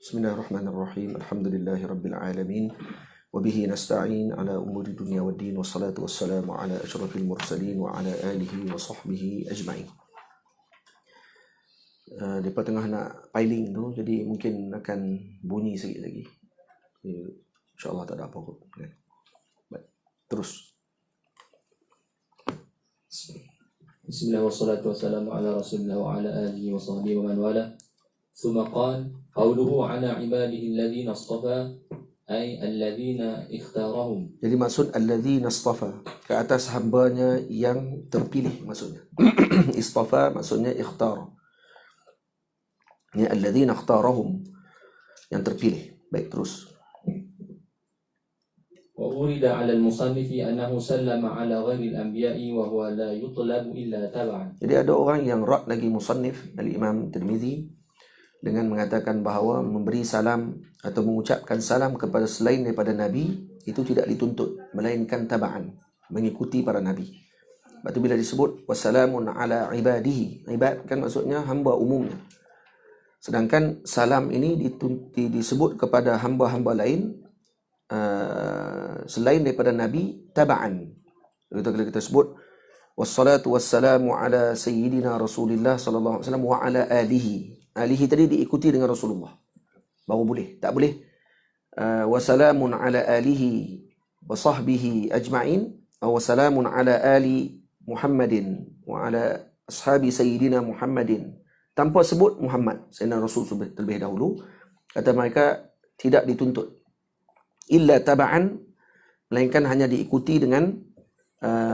Bismillahirrahmanirrahim. Alhamdulillahirabbil alamin. Wa bihi nasta'in ala umuri dunya waddin wassalatu wassalamu ala asyrafil mursalin wa ala alihi wa sahbihi ajma'in. Depa tengah nak piling tu, jadi mungkin akan bunyi sikit lagi. InsyaAllah tak ada apa kot. Baik. Terus. Bismillah wassalatu wassalamu ala rasulillah wa ala alihi wa sahbihi wa man wala. Thumma qala qawluhu ala ibadihi alladhina istafa ay alladhina ikhtarahum. Jadi maksud alladhina istafa, ke atas hambanya yang terpilih maksudnya. Istafa maksudnya ikhtar. Ini alladhina ikhtarahum, yang terpilih. Baik, terus. وأورد على المصنف أنه سلم على غير الأنبياء وهو لا يطلب إلا تبعا. Jadi ada orang yang rad lagi musannif Al-Imam Tirmizi dengan mengatakan bahawa memberi salam atau mengucapkan salam kepada selain daripada Nabi itu tidak dituntut, melainkan taba'an, mengikuti para Nabi. Lepas tu bila disebut wassalamun ala ibadihi, ibad kan maksudnya hamba umumnya. Sedangkan salam ini disebut kepada hamba-hamba lain selain daripada Nabi taba'an. Kalau kita sebut wassalatu wassalamu ala sayyidina Rasulillah sallallahu alaihi wasallam wa ala alihi. Alihi tadi diikuti dengan Rasulullah. Baru boleh. Tak boleh wassalamun ala alihi wa sahbihi ajma'in atau wassalamun ala ali Muhammadin wa ala ashabi sayyidina Muhammadin tanpa sebut Muhammad, Sayyidina Rasul terlebih dahulu. Kata mereka tidak dituntut illa taba'an, melainkan hanya diikuti dengan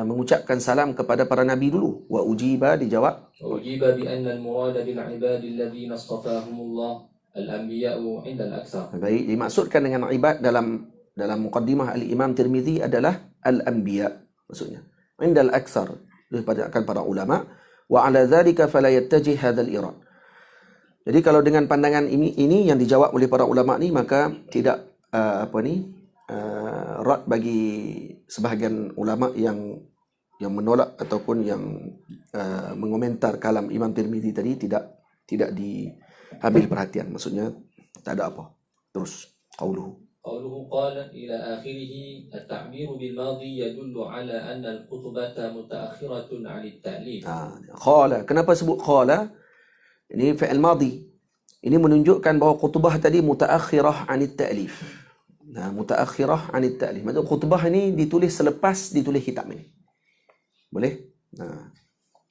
mengucapkan salam kepada para nabi dulu. Wa ujiba, dijawab. Ujiba bi anna al-murad bil ibadi alladhina istafahumullah al-anbiya'u 'inda al-aktsar. Baik, dimaksudkan dengan ibad dalam muqaddimah Al-Imam Tirmizi adalah al-anbiya maksudnya. 'Inda al-aktsar, daripada para ulama. Wa 'ala dzalika fala yattajih hadzal irad. Jadi kalau dengan pandangan ini yang dijawab oleh para ulama ni, maka tidak rad bagi sebahagian ulama yang menolak ataupun yang mengomentar kalam Imam Tirmizi tadi tidak diambil perhatian. Maksudnya tak ada apa. Terus qauluhu qala ila akhirih at-ta'bir bil madhi yadullu ala anna al-khutbata mutaakhiratun 'an at-ta'lif. Qala, kenapa sebut qala? Ini fi'il madhi. Ini menunjukkan bahawa khutbah tadi mutaakhirah 'an at-ta'lif. Mutaakhirah 'an at-ta'lif. Maksud khutbah ini ditulis selepas ditulis kitab ini. Boleh?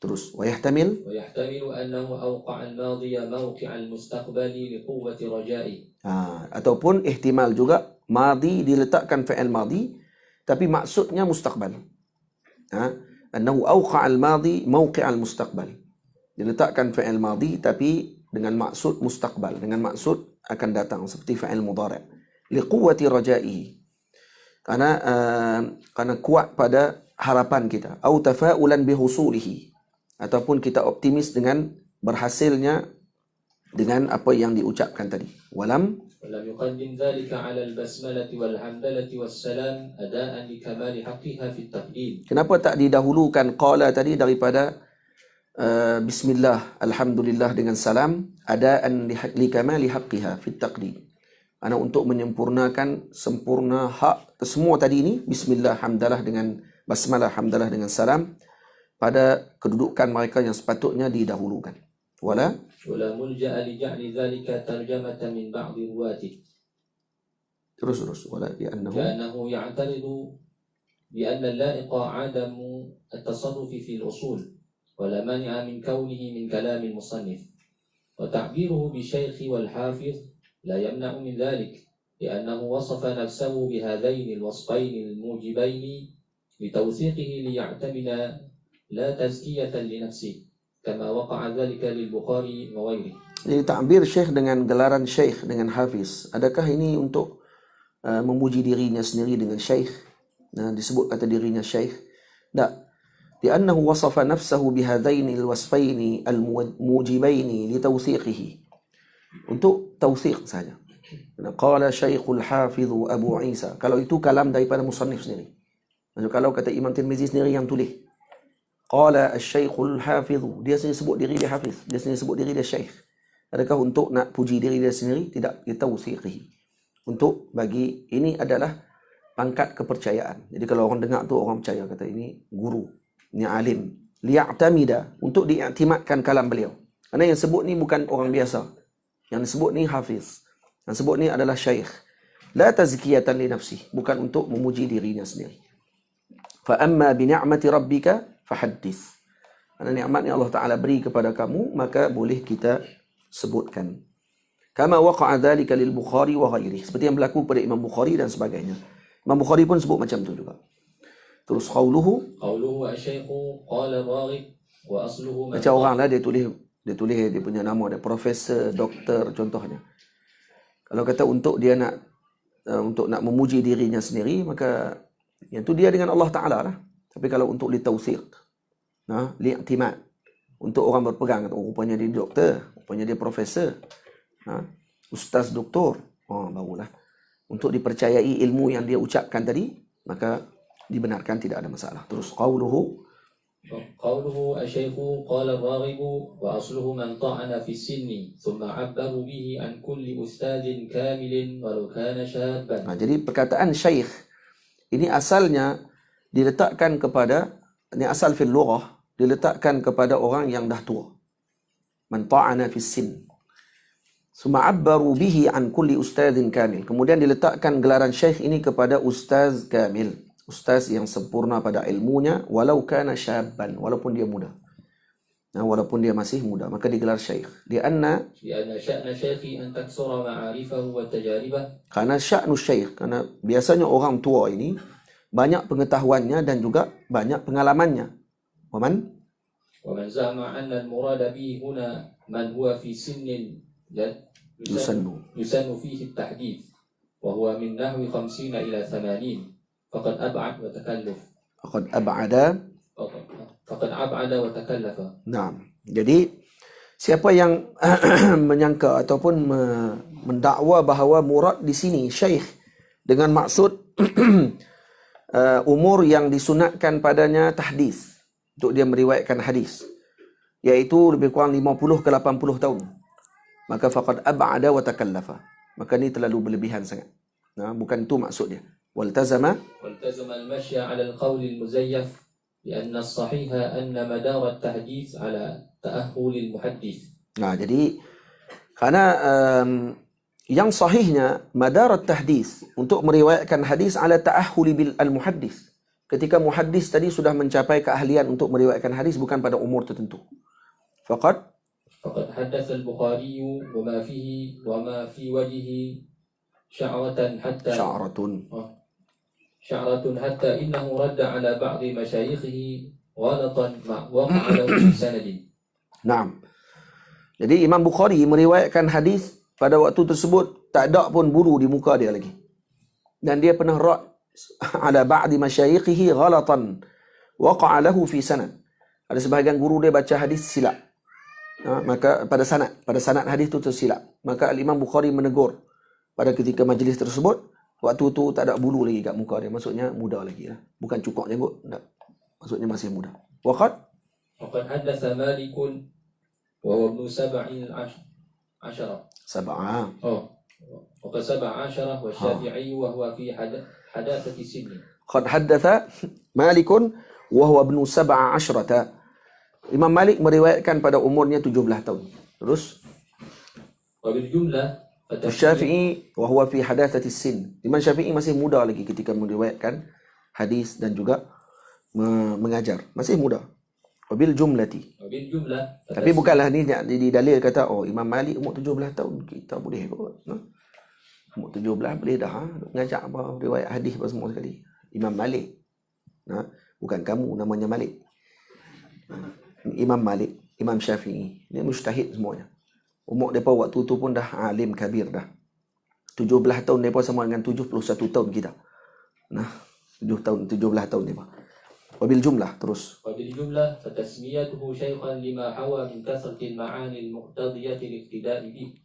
Terus ويحتمل أنه أوقع الماضي موقع المستقبل لقوة رجائه. Ataupun ihtimal juga madhi diletakkan fi'il madhi tapi maksudnya mustaqbal. Annahu awqa' al-madhi mawqi' al-mustaqbal. Diletakkan fi'il madhi tapi dengan maksud mustaqbal, dengan maksud akan datang, seperti fi'il mudhari'. Liquwwati rajaihi. Karena kuat pada harapan kita. Au tafa'ulan bihusulihi. Ataupun kita optimis dengan berhasilnya dengan apa yang diucapkan tadi. Walam yuqaddim dhalika 'ala al-basmalati wal hamdalati wassalam ada'an li kamali haqqiha fi at-taqdim. Kenapa tak didahulukan qala tadi daripada bismillah alhamdulillah dengan salam ada'an li kamali haqqiha fi at-taqdim. Karena untuk menyempurnakan sempurna hak semua tadi ini, bismillah hamdalah dengan basmalah hamdalah dengan salam, pada kedudukan mereka yang sepatutnya didahulukan. Wala mulja'a li ja'li dhalika tarjamatan min ba'di ruwati. Terus wala li'annahu ya'taridu bi anna al-la'iqa 'adamu at-tasarrufi fi al-usul wa la mani'a min kawnihi min kalam al-musannif wa ta'biruhu bi shaykhi wal hafiz la yamna'u min dhalik li'annahu wasafa nafsahu bi hadhayn al-wasfayn al-mujibayn bi tawthiqihi li ya'tamina la tazkiyatan li nafsi kama waqa'a dhalika lil Bukhari wa ghairihi. Jadi takbir syekh dengan gelaran syekh dengan hafiz, adakah ini untuk memuji dirinya sendiri dengan syekh? Disebut kata dirinya syekh? Tak. Li'annahu wasafa nafsahu bihadzaini alwasfaini almujibaini li tawthiqihi. Untuk tawthiq saja. Qala Syekhul Hafiz Abu Isa. Kalau itu kalam daripada musannif sendiri. Maksud kalau kata Imam Tirmizi sendiri yang tulis. Qala Syekhul Hafiz, dia sendiri sebut diri dia hafiz, dia sendiri sebut diri dia syekh. Adakah untuk nak puji diri dia sendiri? Tidak, litawthiqihi. Untuk bagi ini adalah pangkat kepercayaan. Jadi kalau orang dengar tu orang percaya, kata ini guru, ini alim. Liya'tamida, untuk diiktimadkan kalam beliau. Kerana yang sebut ni bukan orang biasa. Yang disebut ni hafiz. Yang sebut ni adalah syaikh. La tazkiyatan li nafsih, bukan untuk memuji dirinya sendiri. Fa amma bi ni'mati rabbika fahaddits. Kerana nikmat yang Allah Taala beri kepada kamu, maka boleh kita sebutkan. Kama waqa'a dzalika lil Bukhari wa ghairihi, seperti yang berlaku pada Imam Bukhari dan sebagainya. Imam Bukhari pun sebut macam tu juga. Terus qauluhu asy-syaikhu qala Raghib wa asluhu macam orang lah dia tulis dia punya nama, dia profesor, doktor contohnya. Kalau kata untuk dia nak untuk nak memuji dirinya sendiri, maka yang tu dia dengan Allah Taala lah. Tapi kalau untuk litawthiq, li'timad, untuk orang berpegang, rupanya dia doktor, rupanya dia profesor, ustaz doktor, barulah untuk dipercayai ilmu yang dia ucapkan tadi, maka dibenarkan, tidak ada masalah. Terus qauluhu asy-syaikhu qala Raghib wa asluhu man ta'ana fi sinni thumma 'abbaru bihi an kulli ustadin kamilin walau kana syabban. Jadi perkataan syekh ini asalnya diletakkan kepada, ini asal fil lughah, diletakkan kepada orang yang dah tua. Man ta'ana fi sin. Thumma 'abbaru bihi an kulli ustadin kamil. Kemudian diletakkan gelaran syekh ini kepada ustaz kamil. Ustaz yang sempurna pada ilmunya, walau kana syabban, walaupun dia muda. Walaupun dia masih muda, maka digelar syekh. Lianna sya'na syekhi an taksura ma'arifahu wa tajaribah. Karena sya'nu syekh, karena biasanya orang tua ini banyak pengetahuannya dan juga banyak pengalamannya. Waman za'ama anna al-murada bihi huna man huwa fi sinnin yusannu fihi at-tahdith wa huwa min nahwi 50 ila 80. Faqad ab'ad wa takalluf. Faqad ab'ada wa takallafa. Naam. Jadi siapa yang menyangka ataupun mendakwa bahawa murad di sini syekh dengan maksud umur yang disunatkan padanya tahdis, untuk dia meriwayatkan hadis, iaitu lebih kurang 50 ke 80 tahun, maka faqad ab'ada wa takallafa, maka ini terlalu berlebihan sangat. Bukan itu maksud dia. والتزم المشي على القول المزيف لأن الصحيح أن مدار التحديث على تأهل المحدث. Jadi karena yang sahihnya madar at-tahdits, untuk meriwayatkan hadis ala ta'ahhuli bil al-muhaddis, ketika muhaddis tadi sudah mencapai keahlian untuk meriwayatkan hadis, bukan pada umur tertentu. Faqad haddatsa al-Bukhari wa ma fi wajhihi sya'ratun hatta innahu radda ala ba'di masyayikhihi ghalatan waqa'a lahu fi sanadin. Naam. Jadi Imam Bukhari meriwayatkan hadis pada waktu tersebut tak ada pun bulu di muka dia lagi. Dan dia pernah rad ala ba'di masyayikhihi ghalatan waqa'a lahu fi sanad. Ada sebahagian guru dia baca hadis silap. Maka pada sanad hadis itu tersilap. Maka Imam Bukhari menegur pada ketika majlis tersebut. Waktu tu tak ada bulu lagi kat muka dia. Maksudnya muda lagi lah. Bukan cukup jenggot. Tak. Maksudnya masih muda. Waqad haddatsa Malik wa huwa ibn 17. Waqad 17 wa Syafi'i wa huwa fi hadatsati sinni. Qad haddatsa Malik wa huwa ibn 17. Imam Malik meriwayatkan pada umurnya 17 tahun. Terus wa bil jumlah Syafi'i wa huwa fi hadatsati sin. Imam Syafi'i masih muda lagi ketika meriwayatkan hadis dan juga mengajar. Masih muda. Wabil jumlati. Tapi bukanlah ni jadi dalil kata Imam Malik umur 17 tahun kita boleh kot. Umur 17 boleh dah mengajar apa riwayat hadis apa semua sekali. Imam Malik. Bukan kamu namanya Malik. Imam Malik, Imam Syafi'i, dia mujtahid semuanya. Umur mereka waktu tu pun dah alim kabir dah. 17 tahun mereka sama dengan 71 tahun kita. 17 tahun mereka. Wabil jumlah terus. Wabil jumlah fatasmiyatuhu syai'an lima hawa min kasratil ma'ani al-muqtadiyati al-iqtida'i bi.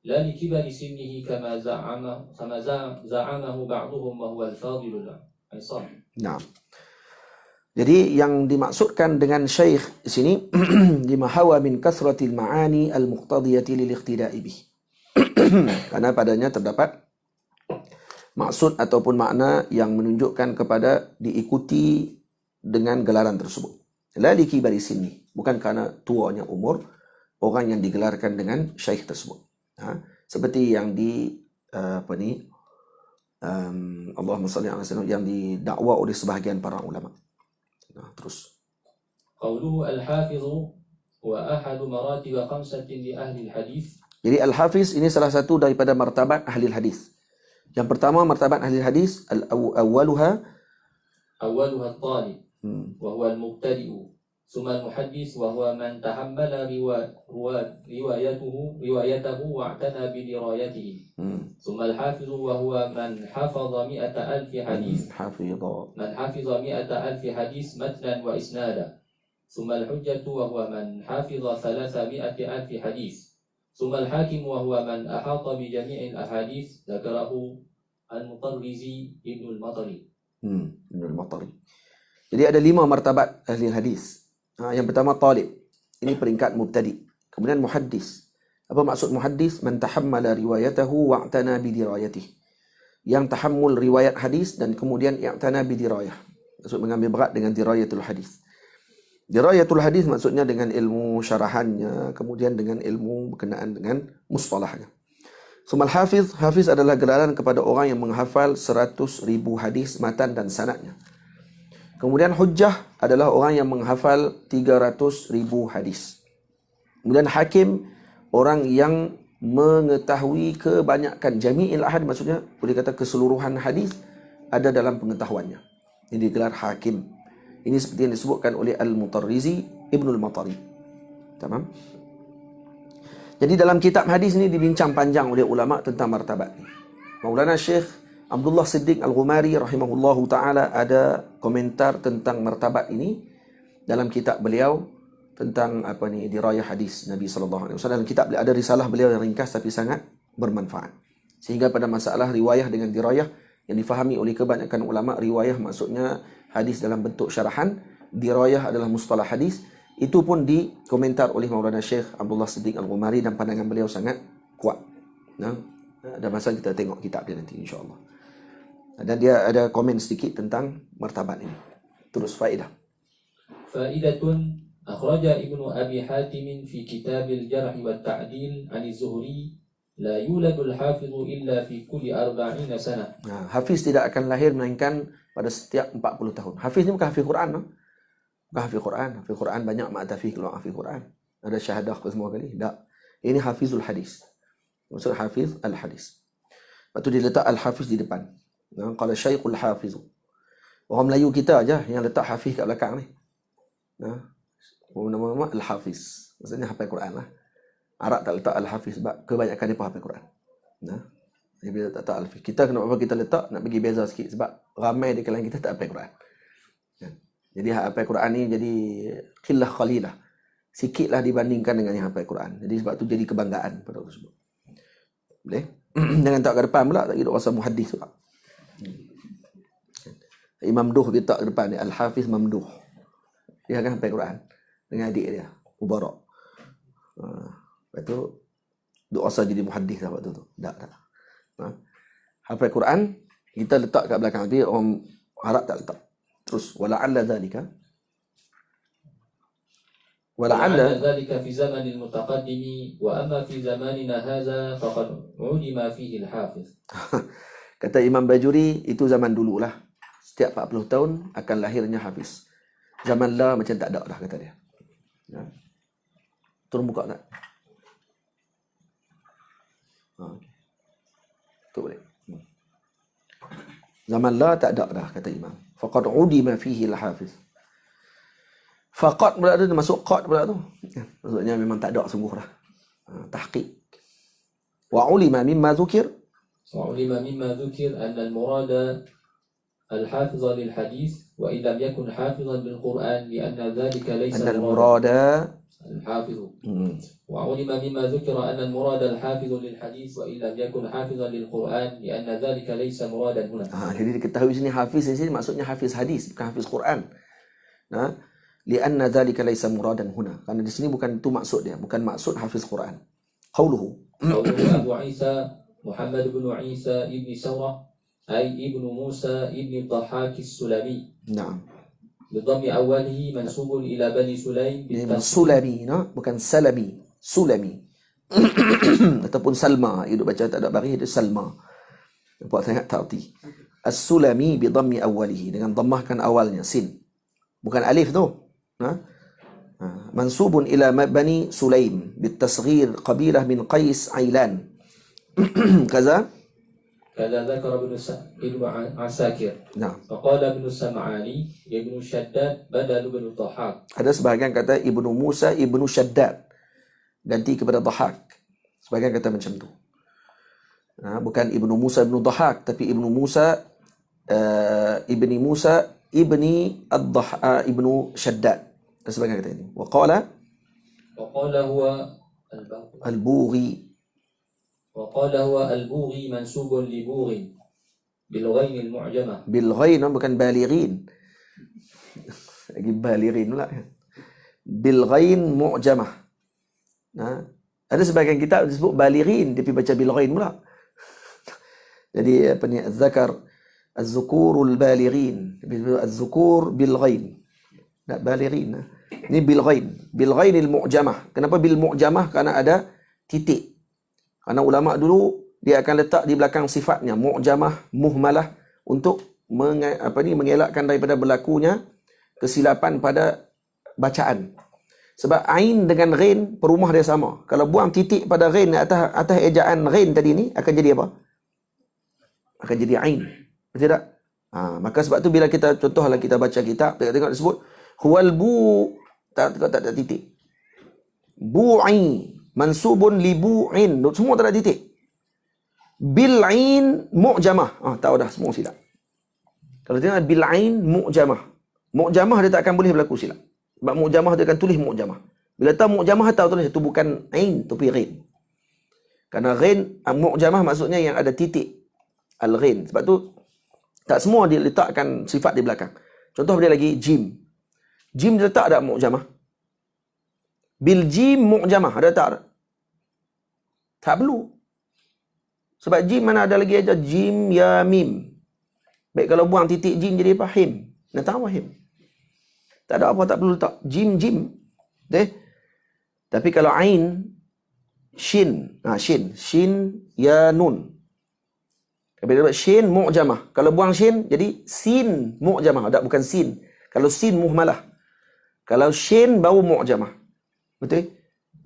La li kibari sinnihi kama za'amahu ba'duhum wa huwa al-fadilul 'isam. Naam. Jadi yang dimaksudkan dengan syekh di sini lima hawa min kasratil ma'ani al-muqtadiyati lil iqtida'i bih. Karena padanya terdapat maksud ataupun makna yang menunjukkan kepada diikuti dengan gelaran tersebut. La li kibari sinni, bukan karena tuanya umur orang yang digelarkan dengan syekh tersebut. Seperti yang Allahumma salli ala sayyidina, yang didakwa oleh sebahagian para ulama. Terus. Qauluhu al-hafiz wa ahadu maratib khamsatin li ahli al-hadis. Jadi al-hafiz ini salah satu daripada martabat ahli hadis. Yang pertama martabat ahli hadis awwaluha at-talib wa huwa al-mubtadi'u. ثم المحدث وهو من تحمل روايته واعتنى بدرايته. ثم الحافظ وهو من حفظ 100,000 حديث متنا وإسنادا. ثم الحجة وهو من حفظ 300,000 حديث. ثم الحاكم وهو من أحاط بجميع الأحاديث. ذكره المطرزي ابن المطري. Jadi ada 5 martabat ahli hadis. Yang pertama talib, ini peringkat mubtadi. Kemudian muhaddis. Apa maksud muhaddis? Man tahammala riwayatahu wa'tana bidirayatih. Yang tahammul riwayat hadis dan kemudian i'tana bidirayah. Maksud mengambil berat dengan dirayatul hadis. Dirayatul hadis maksudnya dengan ilmu syarahannya, kemudian dengan ilmu berkenaan dengan mustalahnya. Sumal hafiz, hafiz adalah gelaran kepada orang yang menghafal 100,000 hadis matan dan sanadnya. Kemudian hujjah adalah orang yang menghafal 300,000 hadis. Kemudian hakim, orang yang mengetahui kebanyakan jami'il ahad, maksudnya boleh kata keseluruhan hadis ada dalam pengetahuannya. Ini digelar hakim. Ini seperti yang disebutkan oleh Al-Mutarrizi Ibnul Matari. Tamam? Jadi dalam kitab hadis ini dibincang panjang oleh ulama tentang martabat ini. Maulana Syekh Abdullah Siddiq Al-Ghumari rahimahullahu ta'ala ada komentar tentang martabat ini dalam kitab beliau tentang dirayah hadis Nabi SAW. Dalam kitab beliau ada risalah beliau yang ringkas tapi sangat bermanfaat. Sehingga pada masalah riwayah dengan dirayah yang difahami oleh kebanyakan ulama, riwayah maksudnya hadis dalam bentuk syarahan, dirayah adalah mustalah hadis. Itu pun dikomentar oleh Maulana Syekh Abdullah Siddiq Al-Ghumari dan pandangan beliau sangat kuat. Ada masa kita tengok kitab dia nanti insya-Allah. Dan dia ada komen sedikit tentang martabat ini. Terus faedah. Faidatun akhraja Ibnu Abi Hatim fi kitab al-Jarh wa at-Ta'dil 'an az-Zuhri la yuladu al-hafiz illa fi kulli 40 sana. Hafiz tidak akan lahir melainkan pada setiap 40 tahun. Hafiz ni bukan hafiz Quran, no? Bukan hafiz Quran. Hafiz Quran banyak ma'tafi keluar hafiz Quran. Ada syahadah ke semua kali. Tak. Ini hafizul hadis. Maksud hafiz al-hadis. Lepas tu dia letak al-hafiz di depan. Qala syaikhul hafiz. Orang Melayu kita aja yang letak hafiz kat belakang ni. Nama-nama al-hafiz. Maksudnya hafal Quran lah. Arab tak letak al-hafiz sebab kebanyakan dia hafal Quran. Dia bila tak letak al-hafiz. Kita kenapa kita letak nak bagi beza sikit sebab ramai di kalangan kita tak hafal Quran. Jadi hafal Quran ni jadi qillah qalilah. Sikitlah dibandingkan dengan yang hafal Quran. Jadi sebab tu jadi kebanggaan pada orang tersebut. Boleh? Jangan tak ke depan pula tak kira rasa muhaddis pula. Imam Duh dia tak ke depan ni, Al-Hafiz Mamduh. Dia akan hafal Quran dengan adik dia, Mubarak. Lepas tu duk rasa jadi muhaddis lah waktu tu. Tak. Hafal Quran kita letak kat belakang dia, orang Arab tak letak. Terus wala'alla zalika ولعل ذلك في زمن المتقدم وأما في زماننا هذا فقد علم فيه الحافظ. Kata Imam Bajuri, itu zaman dululah. Setiap 40 tahun akan lahirnya hafiz. Zaman lah macam tak ada dah, kata dia. Turun buka tak? Tu boleh. Zaman lah tak ada dah, kata Imam. Faqad udima fihi al-hafiz. Faqad pula tu masuk qad pula tu. Maksudnya memang tak ada sungguh dah. Tahqiq. Wa ulima mimma dzukir. وعلم مما ذكر أن المراد الحافظ للحديث وإن لم يكن حافظا للقرآن لأن ذلك ليس المراد الحافظ. وعلم مما ذكر أن المراد الحافظ للحديث وإن لم يكن حافظا للقرآن لأن ذلك ليس مرادا هنا. Jadi diketahui sini hafiz di sini maksudnya hafiz hadis, bukan hafiz Quran. Nah, lianna dzalika laisa muradan huna. Karena di sini bukan itu maksud dia, bukan maksud hafiz Quran. Qauluhu. قوله أبو عيسى محمد بن عيسى ابن ثورة أي ابن موسى ابن الضحاك السلمي Naam. بضم أوله منسوب إلى بني سليم بالتسليم Sulami, no? Bukan Salami, Sulami. Ataupun Salma, itu baca tak ada baris itu Salma. Nampak sangat tarti. As-Sulami bi dhammi awwalihi, dengan dhammahkan awalnya sin. Bukan alif tu. Ha? Mansubun ila bani Sulaim bitasghir qabilah min Qais Ailan. Kaza? كذا ذكر ابن عساكر Nah, فقال ابن السمعاني ابن شداد بدل ابن الضحاك. ada sebahagian kata Ibnu Musa Ibnu Shaddad, ganti kepada Dhahak. Sebahagian kata macam tu. Bukan Ibnu Musa Ibnu Dhahak, tapi Ibnu Musa Ibni Musa Ibni Ibnu Shaddad. Ada sebahagian kata ini. وقال هو Al-Bughi. وقال هو البوغي منسوب لبوغ بالغين المعجمة. Bil ghain, bukan balighin. Lagi balighin pula. Bil ghain mu'jamah. Ada sebahagian kitab disebut balighin, tapi baca bil ghain pula. Jadi apa ni, az-zakar az-zukurul balighin, az-zukur bil ghain. Tak balighin. Ni bil ghain. Bil ghainil mu'jamah. Kenapa bil mu'jamah? Karena ada titik. Karena ulama dulu dia akan letak di belakang sifatnya mu'jamah, muhmalah, untuk mengelakkan daripada berlakunya kesilapan pada bacaan. Sebab ain dengan ghain perumah dia sama. Kalau buang titik pada ghain atas ejaan ghain tadi ni, akan jadi apa? Akan jadi ain. Betul tak? Maka sebab tu bila kita contohlah kita baca kitab, tengok disebut huwal bu, tak ada titik. Bu'i mansubun li bu'in, semua tak ada titik. Bil'in mu'jamah. Tahu dah, semua silap. Kalau tengok bil'in mu'jamah. Mu'jamah dia tak akan boleh berlaku silap. Sebab mu'jamah dia akan tulis mu'jamah. Bila tahu mu'jamah tahu tulis itu bukan ain tapi ghain. Karena ghain mu'jamah maksudnya yang ada titik al-ghain. Sebab tu tak semua dia letakkan sifat di belakang. Contoh dia lagi jim. Jim dia letak ada mu'jamah. Bil jim mu'jamah ada tak? Tak perlu. Sebab jim mana ada lagi aja jim ya mim. Baik kalau buang titik jim jadi apa? Him. Nak tahu him. Tak ada apa, tak perlu letak jim. Okay? Tapi kalau ain shin, shin ya nun. Bila shin mu'jamah. Kalau buang shin jadi sin mu'jamah. Tak, bukan sin. Kalau sin muhmalah. Kalau shin baru mu'jamah. Betul?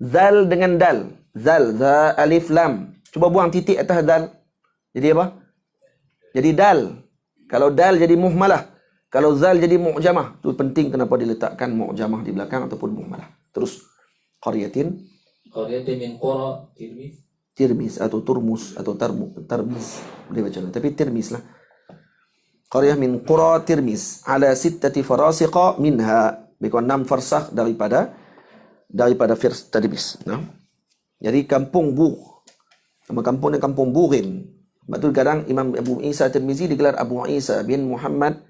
Zal dengan dal. Zal, za, alif, lam. Cuba buang titik atas dal. Jadi apa? Jadi dal. Kalau dal jadi muhmalah. Kalau zal jadi mu'jamah. Itu penting kenapa diletakkan mu'jamah di belakang ataupun muhmalah. Terus. Qaryatin min qura Tirmis atau turmus atau tarmis. Boleh baca. Tapi tirmis lah. Qaryah min qura Tirmis. Ala sittati farasiqa minha. Berikut 6 farsakh daripada Tirmis. Jadi kampung Bugh. Nama kampung dia kampung Bughin. Sebab tu kadang Imam Abu Isa Tirmizi digelar Abu Isa bin Muhammad,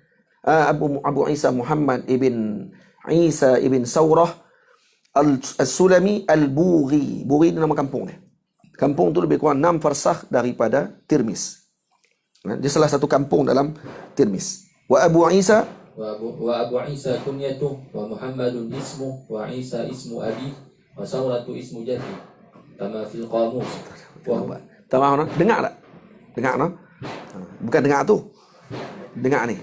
Abu Isa Muhammad ibn Isa ibn Saurah Al-Sulami Al-Bughi. Bughi itu nama kampung dia. Kampung tu lebih kurang 6 farsakh daripada Tirmis. Dia salah satu kampung dalam Tirmis. Wa Abu Isa kunyatuh wa Muhammadun ismuh wa Isa ismu abi wa Sauratu ismu jaddi kama fil qamus. Tamam no? Dengar tak? Dengar no? Bukan dengar tu. Dengar ni.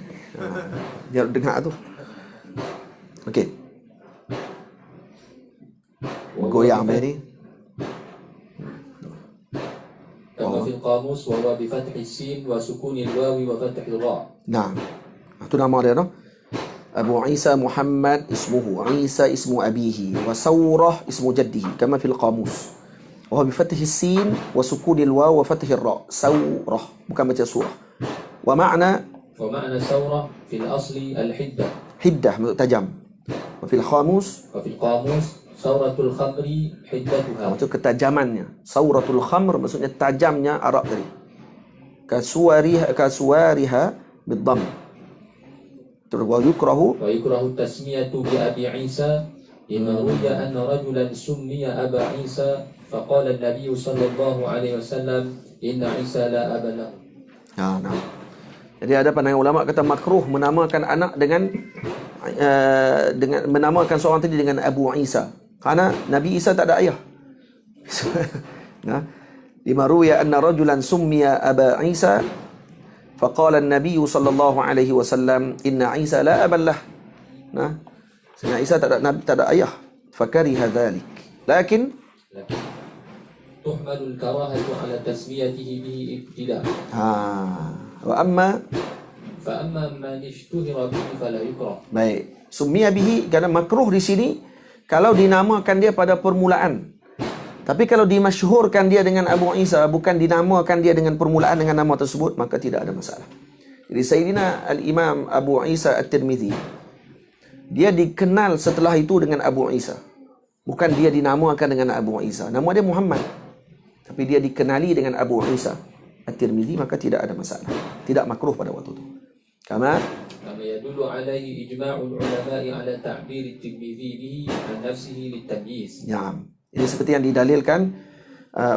Dia dengar tu. Okey. Goyang ni. Kama fil qamus wa huwa bi fathi sin wa sukuni al-wawi wa fathi al-ra. Nah. Itu nama dia no? Abu Isa Muhammad ismuhu, Isa ismu abihi, wa Saurah ismu jaddihi, kama fil qamus. Wa bi fathi sin wa sukuni al-waw wa fathi ar-ra. Saurah, bukan baca surah. Wa ma'na Saurah fil asli al-hiddah. Hiddah maksud tajam. Wa fil qamus Sauratul khamri hiddatuha. Maksud ketajamannya. Sauratul khamr maksudnya tajamnya arak tadi. Kasuwariha bid-dhamm. Terus wa yukrahu ويكره التسمية بأبي عيسى لما روي أن رجلا سمي أبا عيسى فقال النبي صلى الله عليه وسلم إن عيسى لا أب له. nah. Jadi ada pandangan ulama kata makruh menamakan anak dengan menamakan seorang tadi dengan Abu Isa. Karena Nabi Isa tak ada ayah. Nah, lima ruya anna rajulan summiya Aba Isa faqala an-nabiy sallallahu alaihi wasallam inna Isa la aballah. Nah, Sayyidina Isa tak ada ayah. Fakariha dhalik. Lakin تحمل الكراهة على تسميته به ابتداء. فأما من اشتهر به فلا يكره. Baik. Summiya bihi, kerana makruh di sini kalau dinamakan dia pada permulaan. Tapi kalau dimasyhurkan dia dengan Abu Isa, bukan dinamakan dia dengan permulaan dengan nama tersebut, maka tidak ada masalah. Jadi Sayyidina Al-Imam Abu Isa At-Tirmidzi, dia dikenal setelah itu dengan Abu Isa. Bukan dia dinamakan dengan Abu Isa. Nama dia Muhammad. Tapi dia dikenali dengan Abu Isa At-Tirmidzi, maka tidak ada masalah. Tidak makruh pada waktu itu. Kama يدل عليه إجماع العلماء على تعبير الترمذي به عن نفسه للتمييز. Naam. Ini seperti yang didalilkan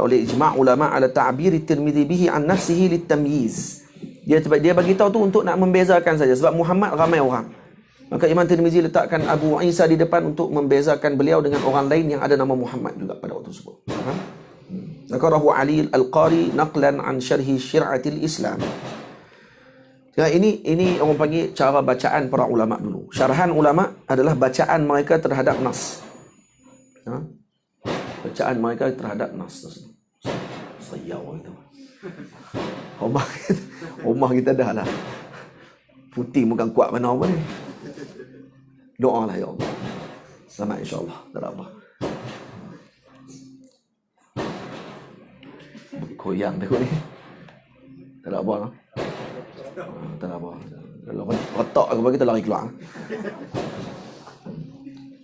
oleh ijma' ulama ala ta'bir at-Tirmidzi bihi an nafsihi litamyiz. Dia bagi tahu tu untuk nak membezakan saja, sebab Muhammad ramai orang. Maka Imam Tirmizi letakkan Abu Isa di depan untuk membezakan beliau dengan orang lain yang ada nama Muhammad juga pada waktu tersebut. Zakarahu Ali Al-Qari naqlan an syarhi syir'atil Islam. Ya, ini orang panggil cara bacaan para ulama dulu. Syarahan ulama adalah bacaan mereka terhadap nas. Bacaan mereka terhadap nas. Sayau itu. Rumah kita dah lah. Putih bukan kuat mana apa ni. Doa lah ya Allah. Selamat insyaAllah. Tak ada apa. Koyang dah kot ni. Tak ada apa lah. Tak ada apa. Kalau retak ke kita lari keluar.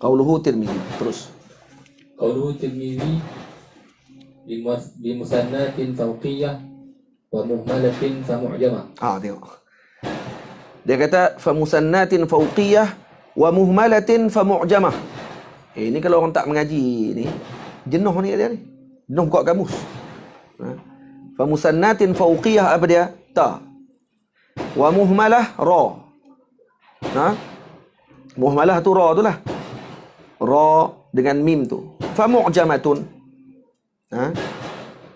Qauluhu Tirmidzi. Terus. Qauluhu Tirmidzi bimusannatin fawqiyah wa muhmalatin famu'jamah. Tengok. Dia kata famusannatin fawqiyah wa muhmalatin famu'jamah. Ini kalau orang tak mengaji ni, jenuh ni dia ni. Jenuh buka kamus. Famusannatin fawqiyah apa dia? Ta. Wa muhmalah ra. Muhmalah tu ra tu lah. Ra dengan mim tu. Famu'jamatun.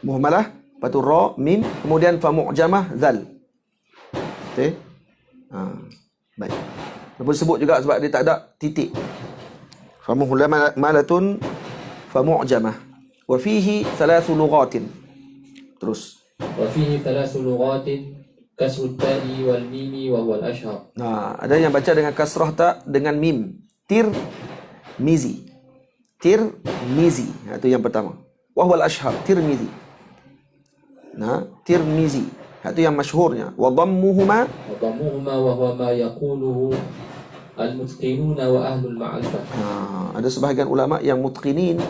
Muhmalah, lepas tu ra, mim, kemudian famu'jamah zal. Okey. Baik. Apa sebut juga sebab dia tak ada titik. Famuhmalatun famu'jamah. Wa fihi thalathu lughatin. Terus. Wa fihi thalathu lughatin kasrut ta'i wal mimi wa huwa al-ashhar. Ada yang baca dengan kasrah ta dengan mim. Tirmizi. Tirmizi. Itu yang pertama. Wa huwa al-ashhar. Tirmizi. Tirmizi. Itu yang masyhurnya. Wa dhammuhuma wa huwa ma yaquluhu al-mutqinuna wa ahlul ma'rifah. Ada sebahagian ulama yang mutqinin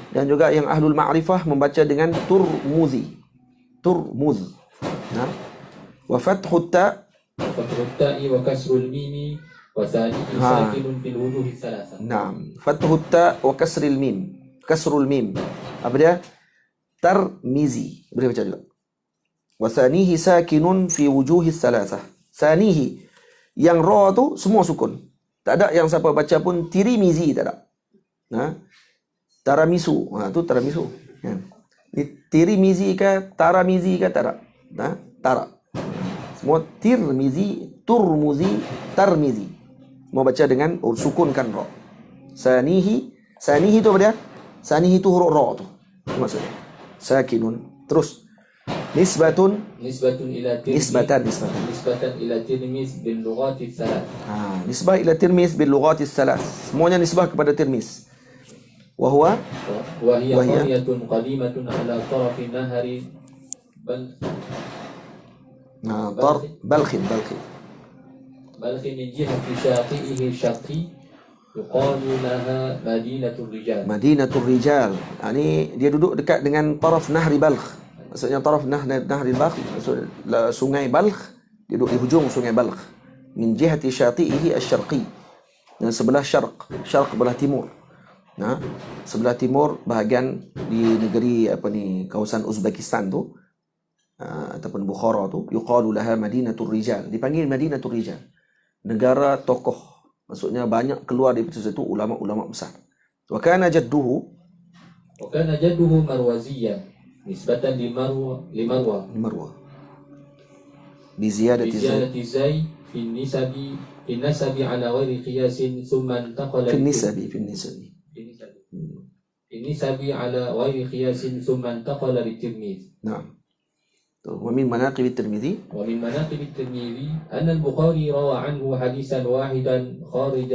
dan juga yang ahlul ma'rifah membaca dengan turmuzi. Turmuz. Wa fathu ta wa kasrul mimi wa thanihi sakinun fil wujuh thalatha. Naam. Fathu ta wa kasril mim. Kasrul mim. Apa dia? Tarmizi. Boleh baca juga. Wa thanihi sakinun fi wujuh thalatha. Thanihi yang ra tu semua sukun. Tak ada yang siapa baca pun tirimizi, tak ada. Taramisu. Tu taramisu. Ni tirimizi ke taramizi ke tak ada. Tak. Semua tirmizi, turmuzi, tarmizi. Mau baca dengan sukunkan ra. Sanihi tu apa dia? Sanihi tu huruf ra tu. Maksudnya. Sakinun. Terus. Nisbatun ila Tirmiz bil lughati thalath. Nisbah ila Tirmiz bil lughati thalath. Semuanya nisbah kepada Tirmiz. Wa hiya qaryatun qadimatun ala tarafi nahari Balkhin min jihati syaqi'ihi syaqi yuqalu laha Madinatul Rijal. Ini dia duduk dekat dengan taraf Nahri Balkh. Maksudnya taraf Nahri Balkh, maksud sungai Balkh, dia duduk di hujung sungai Balkh. min jihati syati'ihi asy-syarqi. Dan sebelah syarq belah timur. Nah, sebelah timur bahagian di negeri kawasan Uzbekistan tu, ataupun Bukhara tu, yuqalu laha Madinatul Rijal. Dipanggil Madinatul Rijal. Negara tokoh. Maksudnya banyak keluar dari situ ulama-ulama besar. Wa kana jadduhu marwaziyan nisbatan limarwa biziyadati zai fi النسب على غير قياس ثم انتقل في النسب على غير قياس ثم انتقل للتلميذ. نعم. ومن مناقب الترمذي أن البخاري روى عنه حديثا واحدا خارج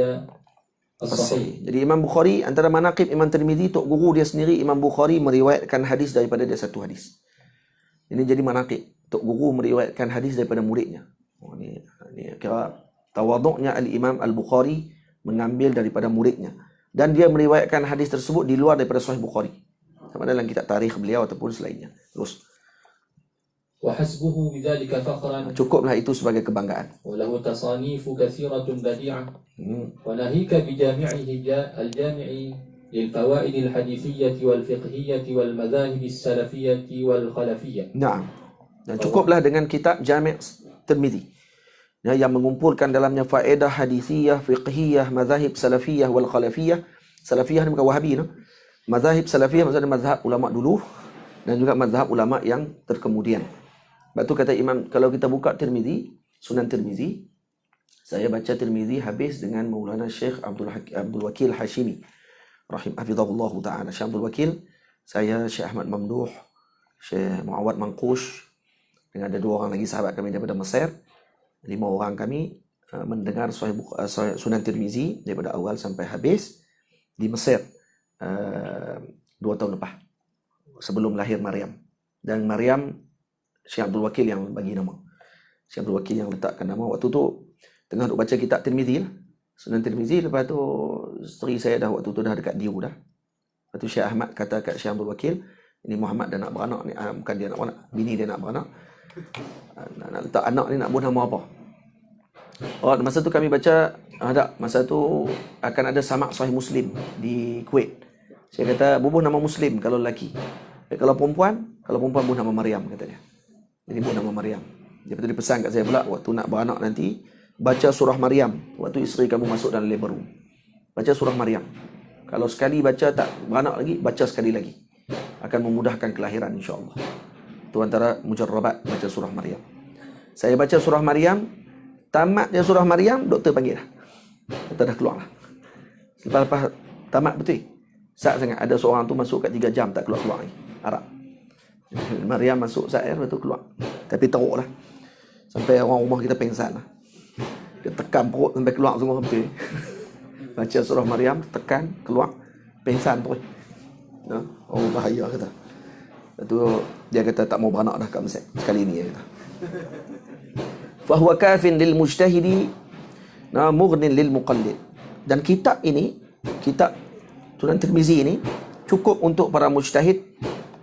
الصحيح. Jadi Imam Bukhari, antara manaqib Imam Tirmizi, tok guru dia sendiri Imam Bukhari meriwayatkan hadis daripada dia satu hadis. Ini jadi manaqib, tok guru meriwayatkan hadis daripada muridnya. Ini kira tawaduknya Al-Imam Al-Bukhari mengambil daripada muridnya. Dan dia meriwayatkan hadis tersebut di luar daripada Sahih Bukhari. Sama dalam kitab tarikh beliau ataupun selainnya. Terus. وحسبه بذلك فخرا. Cukuplah itu sebagai kebanggaan. وله تصانيف كثيرة بديعة. وناهيك بجامعه الجامع للفوائد الحديثية والفقهية والمذاهب السلفية والخلفية. Naam. Dan cukuplah dengan kitab Jami' Tirmizi. Yang mengumpulkan dalamnya faedah hadisiyah, fiqhiyah, mazahib salafiyah wal khalafiyah. Salafiyah ni bukan Wahabi, no? Mazahib salafiyah maksudnya mazhab ulama dulu dan juga mazhab ulama yang terkemudian. Sebab tu kata Imam, kalau kita buka Tirmizi, Sunan Tirmizi, saya baca Tirmizi habis dengan Maulana Syekh Abdul Wakil Hashimi hafizahullah ta'ala. Syekh Abdul Wakil, saya Syekh Ahmad Mamduh, Syekh Muawad Mangkush, dengan ada 2 orang lagi sahabat kami daripada Mesir. 5 orang kami mendengar Sunan Tirmizi daripada awal sampai habis di Mesir 2 tahun lepas, sebelum lahir Maryam. Dan Maryam Syekh Abdul Wakil yang bagi nama. Syekh Abdul Wakil yang letakkan nama. Waktu tu tengah duk baca kitab Tirmizi lah, Sunan Tirmizi. Lepas tu isteri saya waktu tu dah dekat Diu dah. Lepas tu Syekh Ahmad kata kat Syekh Abdul Wakil, ini Muhammad dah nak beranak ni, bukan dia nak beranak, bini dia nak beranak. Nak letak anak ni nak buat nama apa? Oh, masa tu kami baca, masa tu akan ada samak Sahih Muslim di Kuwait. Saya kata bubuh nama Muslim kalau lelaki. Kalau perempuan bubuh nama Maryam, kata dia. Jadi bubuh nama Maryam. Dia betul pesan kat saya pula, waktu nak beranak nanti baca surah Maryam. Waktu isteri kamu masuk dalam labor room, baca surah Maryam. Kalau sekali baca tak beranak lagi, baca sekali lagi. Akan memudahkan kelahiran insya-Allah. Itu antara mujarrabat baca surah Maryam. Saya baca surah Maryam, tamatnya surah Maryam, doktor panggil dah. Doktor dah keluar lah. Lepas tamat betul. Sat sangat, ada seorang tu masuk kat 3 jam tak keluar-keluar lagi. Arab. Maryam masuk Zaire, lepas tu keluar. Tapi teruk lah. Sampai orang rumah kita pengsan lah. Dia tekan perut sampai keluar semua hampir. Baca surah Maryam, tekan, keluar, pengsan terus. Oh bahaya kata. Lepas tu dia kata tak mau beranak dah kat Mesir sekali ni, dia kata. Fahuwa kafin lil mujtahidi mughnin lil muqallid. Dan kitab ini, kitab Sunan Tirmizi ini cukup untuk para mujtahid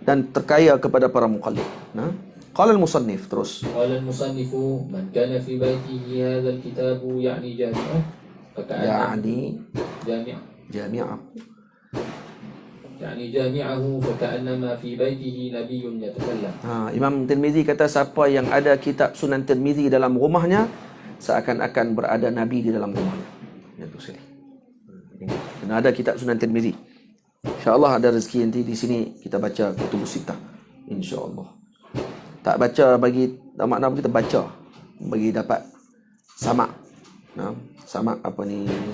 dan terkaya kepada para muqallid. Qala al-musannif, terus. Qala al-musannif man kana fi baitihi hadha al-kitab ya'ni jami'ah jami'ahu faka'annama fi baitihi nabiyyun yatakallam. Imam Tirmizi kata siapa yang ada kitab Sunan Tirmizi dalam rumahnya seakan-akan berada nabi di dalam rumahnya. Itu sekali. Kena ada kitab Sunan Tirmizi. InsyaAllah ada rezeki nanti di sini kita baca Kutubus Sittah. InsyaAllah. Tak baca bagi makna kita baca bagi dapat samak. Samak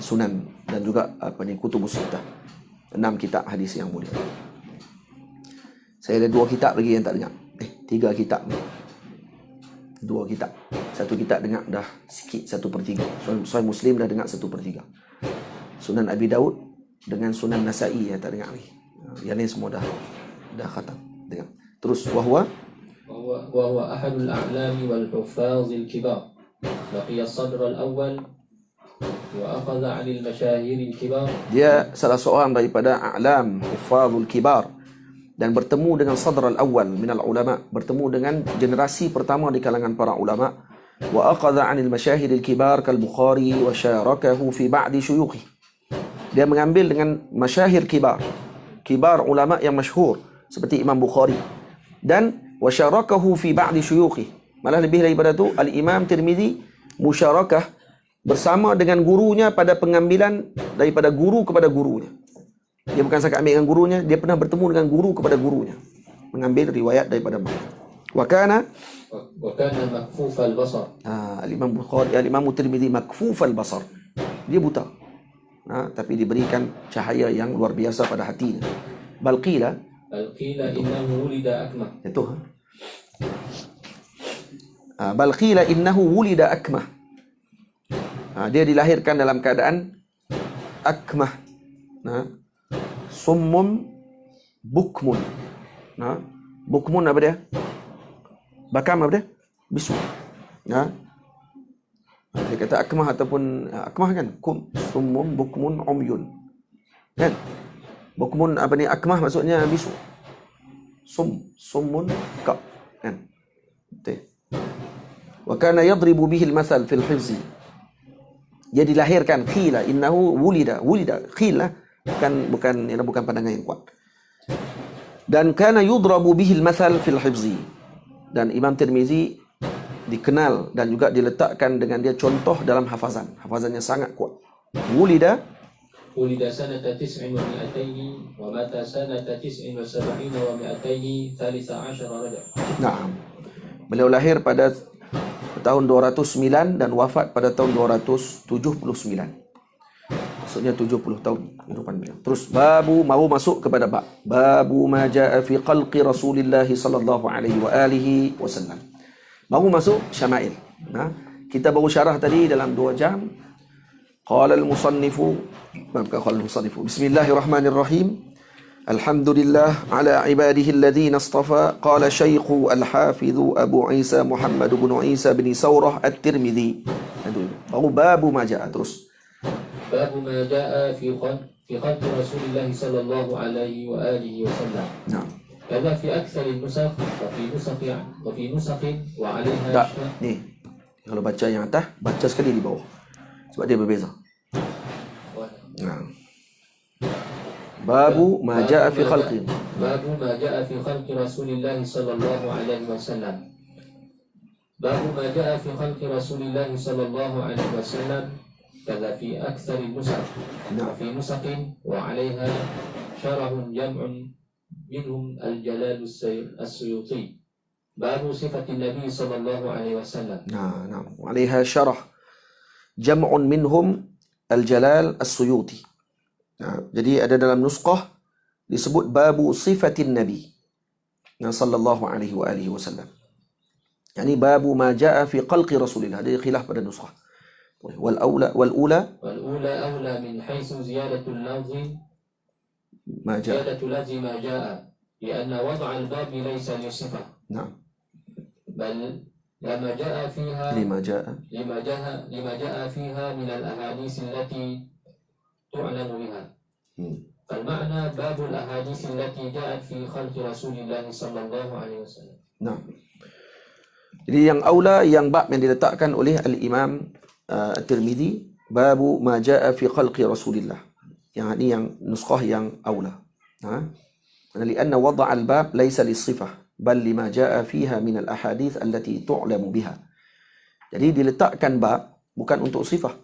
Sunan dan juga Kutubus Sittah. 6 kitab hadis yang mulia. Saya ada 2 kitab lagi yang tak dengar. 3 kitab. 2 kitab. 1 kitab dengar dah sikit 1/3. Sahih Muslim dah dengar 1/3. Sunan Abi Daud dengan Sunan Nasa'i yang tak dengar ni. Yang lain semua dah khatam dengar. Terus wahwa ahadul a'lami wal huffazil kibar. Laqiya as-sadr al-awwal wa akhadha 'anil masyahiril kibar. Dia salah seorang daripada a'lam huffazul kibar dan bertemu dengan sadr al-awwal minal ulama, bertemu dengan generasi pertama di kalangan para ulama, وأخذ عن المشاهير الكبار كالبخاري وشاركه في بعض شيوخه. Dia mengambil dengan masyahir kibar ulama yang masyhur seperti Imam Bukhari, dan wasyarakahu fi ba'di syuyukhi. Malah lebih daripada itu, Al-Imam Tirmizi musyarakah bersama dengan gurunya pada pengambilan daripada guru kepada gurunya. Dia bukan sahaja ambil dengan gurunya, dia pernah bertemu dengan guru kepada gurunya, mengambil riwayat daripada mereka. Wa kana makfuf al-basar. Al-Imam Bukhari, Al-Imam Tirmizi makfuf al-basar. Dia buta. Tapi diberikan cahaya yang luar biasa pada hatinya. Bal qila innahu wulida akmah. Itu. Bal qila innahu wulida akmah. Dia dilahirkan dalam keadaan akmah. Summun bukmun. Bukmun apa dia? Bakam apa dia? Bisu. Dia kata akmah ataupun akmah kan, summun bukmun umyun. Kan? Bukmun apa ni, akmah maksudnya bisu. Summun ka, kan? Betul. Wa kana yadribu bihi al-mathal fil hifzi. Dia dilahirkan qila innahu wulida qila, bukan pandangan yang kuat. Dan kana yudrabu bihi al-mathal fil hifzi. Dan Imam Tirmizi dikenal dan juga diletakkan dengan dia contoh dalam hafazan. Hafazannya sangat kuat. Wulida sanata 9 wa 200 wa mata sanata 79 wa 200 13 Rajab. Naam. Beliau lahir pada tahun 209 dan wafat pada tahun 279. Maksudnya 70 tahun kehidupan beliau. Terus mau masuk kepada babu ma jaa fi khalqi Rasulillah sallallahu alaihi wasallam. Baru masuk syama'il. Kita baru syarah tadi dalam 2 jam. Qala al-musannifu Bismillahirrahmanirrahim. Alhamdulillah ala ibadihi alladhina istafa. Qala Syekh al-Hafiz Abu Isa Muhammad bin Isa bin Saurah At-Tirmidzi. Baru babu ma jaa terus. Babu ma jaa fi khalqi Rasulillah sallallahu alaihi wa alihi wasallam. Naam. Kada fi aktsar an-nusakh wa fi nusakh wa 'alayha. Tak, ni. Kalau baca yang atas, baca sekali di bawah. Sebab dia berbeza. Babu ma jaa fi khalqi. Babu ma jaa fi khalqi Rasulillah sallallahu alaihi wasallam. Babu ma jaa fi khalqi Rasulillah sallallahu alaihi wasallam. Kada fi aktsar an-nusakh wa fi nusakh wa 'alayha syarahun jam'un منهم الجلال السيوطي باب صفة النبي صلى الله عليه وسلم. نعم وعليها شرح جمع منهم الجلال السيوطي. Jadi ada dalam nusqah disebut babu sifatin nabi sallallahu alaihi wa alihi wasallam. Yani babu ma jaa fi khalqi Rasulillah. Ada khilaf pada nusqah. Wal ula aula min haitsu ziyadatul lafzi ما جاء زيادة لفظ ما جاء لأن وضع الباب ليس لصفة. نعم. بل لما جاء فيها من الأحاديث التي تعلم بها. فالمعنى باب الأحاديث التي جاءت في خلق رسول الله صلى الله عليه وسلم. نعم. Jadi yang aula, yang bab yang diletakkan oleh Al-Imam At-Tirmidzi, babu ma jaa fi khalqi Rasulillah. Yang ini yang nuskhah yang aula. Lianna wada' al-bab laysa lis-sifah bal lima jaa fiha min al-ahadits allati tu'lamu biha. Jadi diletakkan bab bukan untuk sifah.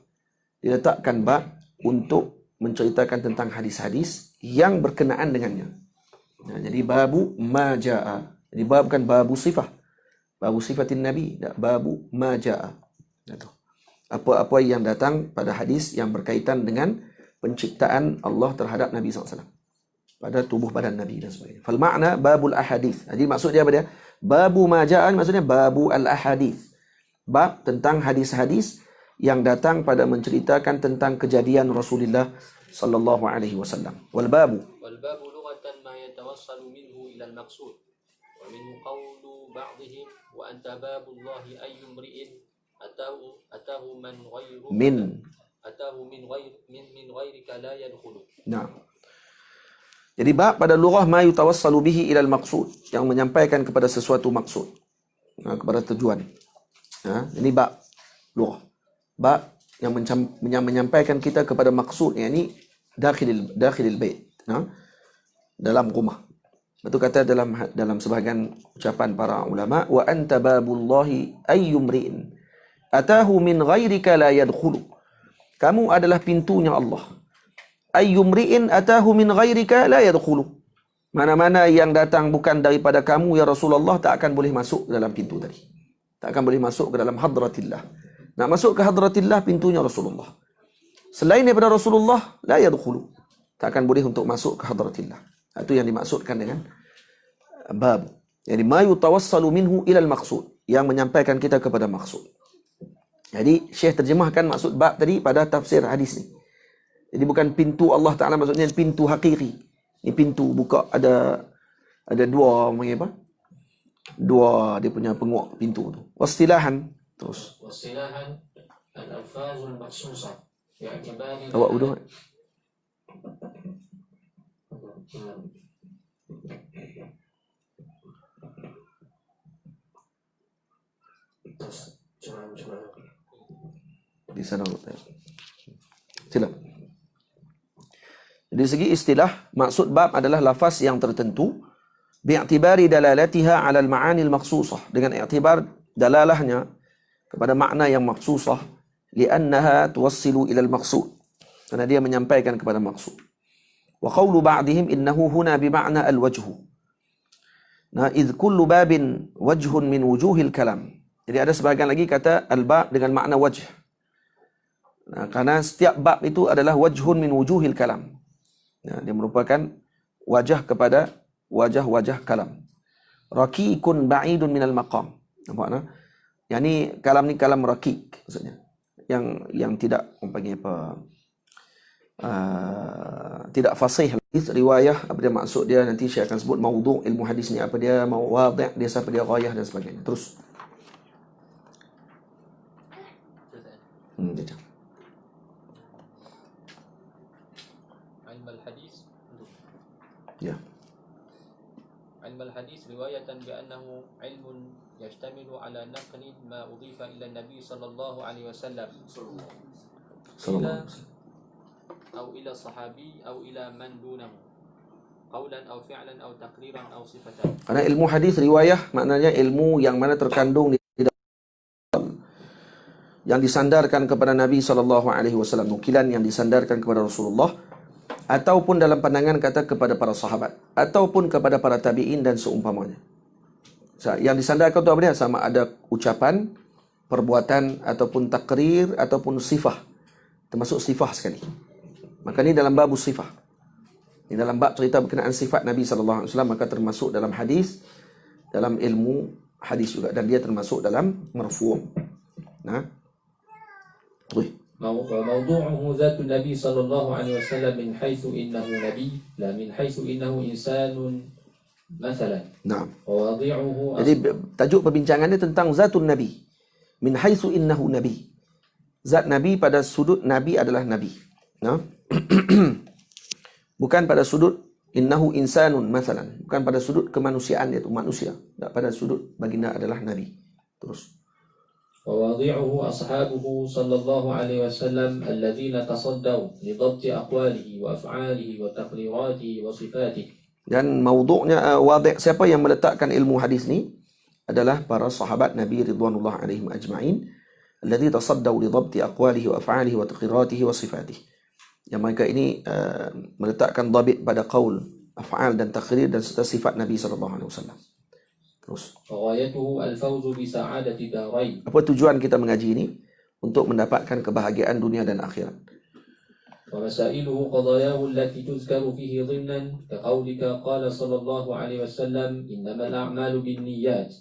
Diletakkan bab untuk menceritakan tentang hadis-hadis yang berkenaan dengannya. Jadi babu ma jaa. Jadi bab bukan babu sifah. Babu sifatin nabi, babu ma jaa. Apa-apa yang datang pada hadis yang berkaitan dengan penciptaan Allah terhadap Nabi SAW pada tubuh badan Nabi dan sebagainya. Fal makna babul ahadith. Jadi maksud dia apa dia? Babu maja'an maksudnya babu al ahadith. Bab tentang hadis-hadis yang datang pada menceritakan tentang kejadian Rasulullah sallallahu alaihi wasallam. Wal babu lughatan ma yatawassalu minhu ila al maqsud. Wa min qawlu ba'dihim wa anta babullahi ayyum ri'in atahu man ghayru min ghairika la yadkhulu. Nah. Jadi bab pada lughah ma yutawassalu bihi ila al-maqsud, yang menyampaikan kepada sesuatu maksud, kepada tujuan. Ini bab lughah. Bab yang menyampaikan kita kepada maksud, yakni dakhilil bait, dalam rumah. Itu kata dalam sebahagian ucapan para ulama, wa anta babullahi ayyumri'in atahu min ghairika la yadkhulu. Kamu adalah pintunya Allah. Ayyumri'in atahu min ghairika la yadkhulu. Mana-mana yang datang bukan daripada kamu ya Rasulullah tak akan boleh masuk ke dalam pintu tadi. Tak akan boleh masuk ke dalam hadratillah. Nak masuk ke hadratillah pintunya Rasulullah. Selain daripada Rasulullah la yadkhulu. Tak akan boleh untuk masuk ke hadratillah. Itu yang dimaksudkan dengan bab. Jadi ma yutawassalu minhu ilal maqsud, yang menyampaikan kita kepada maksud. Jadi Syekh terjemahkan maksud bab tadi pada tafsir hadis ni. Jadi bukan pintu Allah Taala, maksudnya pintu hakiki. Ini pintu buka, ada dua apa? Dua dia punya penguak pintu tu. Wastilahan terus. Wastilahan al-alfazul makhsusah bi'tibari Awak udah. Di sana sila. Dari segi istilah, maksud bab adalah lafaz yang tertentu bi'tibari dalalatiha 'ala al-ma'ani al-makhsusah, dengan i'tibar dalalahnya kepada makna yang makhsusah, li'annaha tuwassilu ila al-maqsud, karena dia menyampaikan kepada maksud. Wa qawlu ba'dihim innahu huna bima'na al-wajhu. Idh kullu babin wajhun min wujuhil kalam. Jadi ada sebahagian lagi kata al-bab dengan makna wajh. Karena setiap bab itu adalah wajhun min wujuhil kalam. Dia merupakan wajah kepada wajah-wajah kalam. Raqiqun ba'idun minal maqam. Nampak tak? Yang ni kalam ni kalam raqiq maksudnya. Yang tidak panggil apa? Tidak fasih. Riwayah apa dia maksud dia, nanti saya akan sebut maudhu' ilmu hadis ni apa dia, mawadhi' dia, siapa dia, ghayah dan sebagainya. Terus. Ilmu al-hadis. Ya. Ilmu al-hadis riwayatan bi'annahu ilmun yashtamilu ala naqli ma udhifa ila an-nabi sallallahu alaihi wasallam. أو إلى الصحابي أو إلى من دونه قولا أو فعلا أو تقريرا أو صفة. Karena ilmu hadis riwayah maknanya ilmu yang mana terkandung di dalam, yang disandarkan kepada Nabi SAW, nukilan yang disandarkan kepada Rasulullah, ataupun dalam pandangan kata kepada para sahabat, ataupun kepada para tabi'in dan seumpamanya. Yang disandarkan itu apa dia? Sama ada ucapan, perbuatan, ataupun takrir, ataupun sifah. Termasuk sifah sekali. Maka ni dalam bab sifah. Ini dalam bab cerita berkenaan sifat Nabi SAW, maka termasuk dalam hadis, dalam ilmu hadis juga, dan dia termasuk dalam marfu'. وموضوعه ذات النبي صلى الله عليه وسلم من حيث إنه نبي لا من حيث إنه إنسان مثلا. وواضعه. Jadi tajuk perbincangannya tentang zatun Nabi. Min haitsu innahu nabi. Zat Nabi pada sudut Nabi adalah Nabi. Bukan pada sudut innahu insanun masalan, bukan pada sudut kemanusiaan, iaitu manusia, tak, pada sudut baginda adalah Nabi. Terus وواضعه أصحابه صلى الله عليه وسلم الذين تصدوا لضبط أقواله وأفعاله وتقريراته وصفاته. Dan maudhu'nya wadhi', siapa yang meletakkan ilmu hadis ni adalah para sahabat Nabi ridwanullah alaihim ajma'in, alladhi tasaddaw li dhabti aqwalihi wa af'alihi wa taqriratihi wa sifatihi. Yang mereka ini meletakkan dhabit pada qaul, af'al dan taqrir dan serta sifat Nabi sallallahu alaihi wasallam. Terus. Ghayatuhu al-fawzu bi sa'adati darain. Apa tujuan kita mengaji ini? Untuk mendapatkan kebahagiaan dunia dan akhirat. Wa masailuhu qadayahu allati tuzkaru fihi dhimnan kaqaulika qala sallallahu alaihi wasallam innamal a'malu binniyat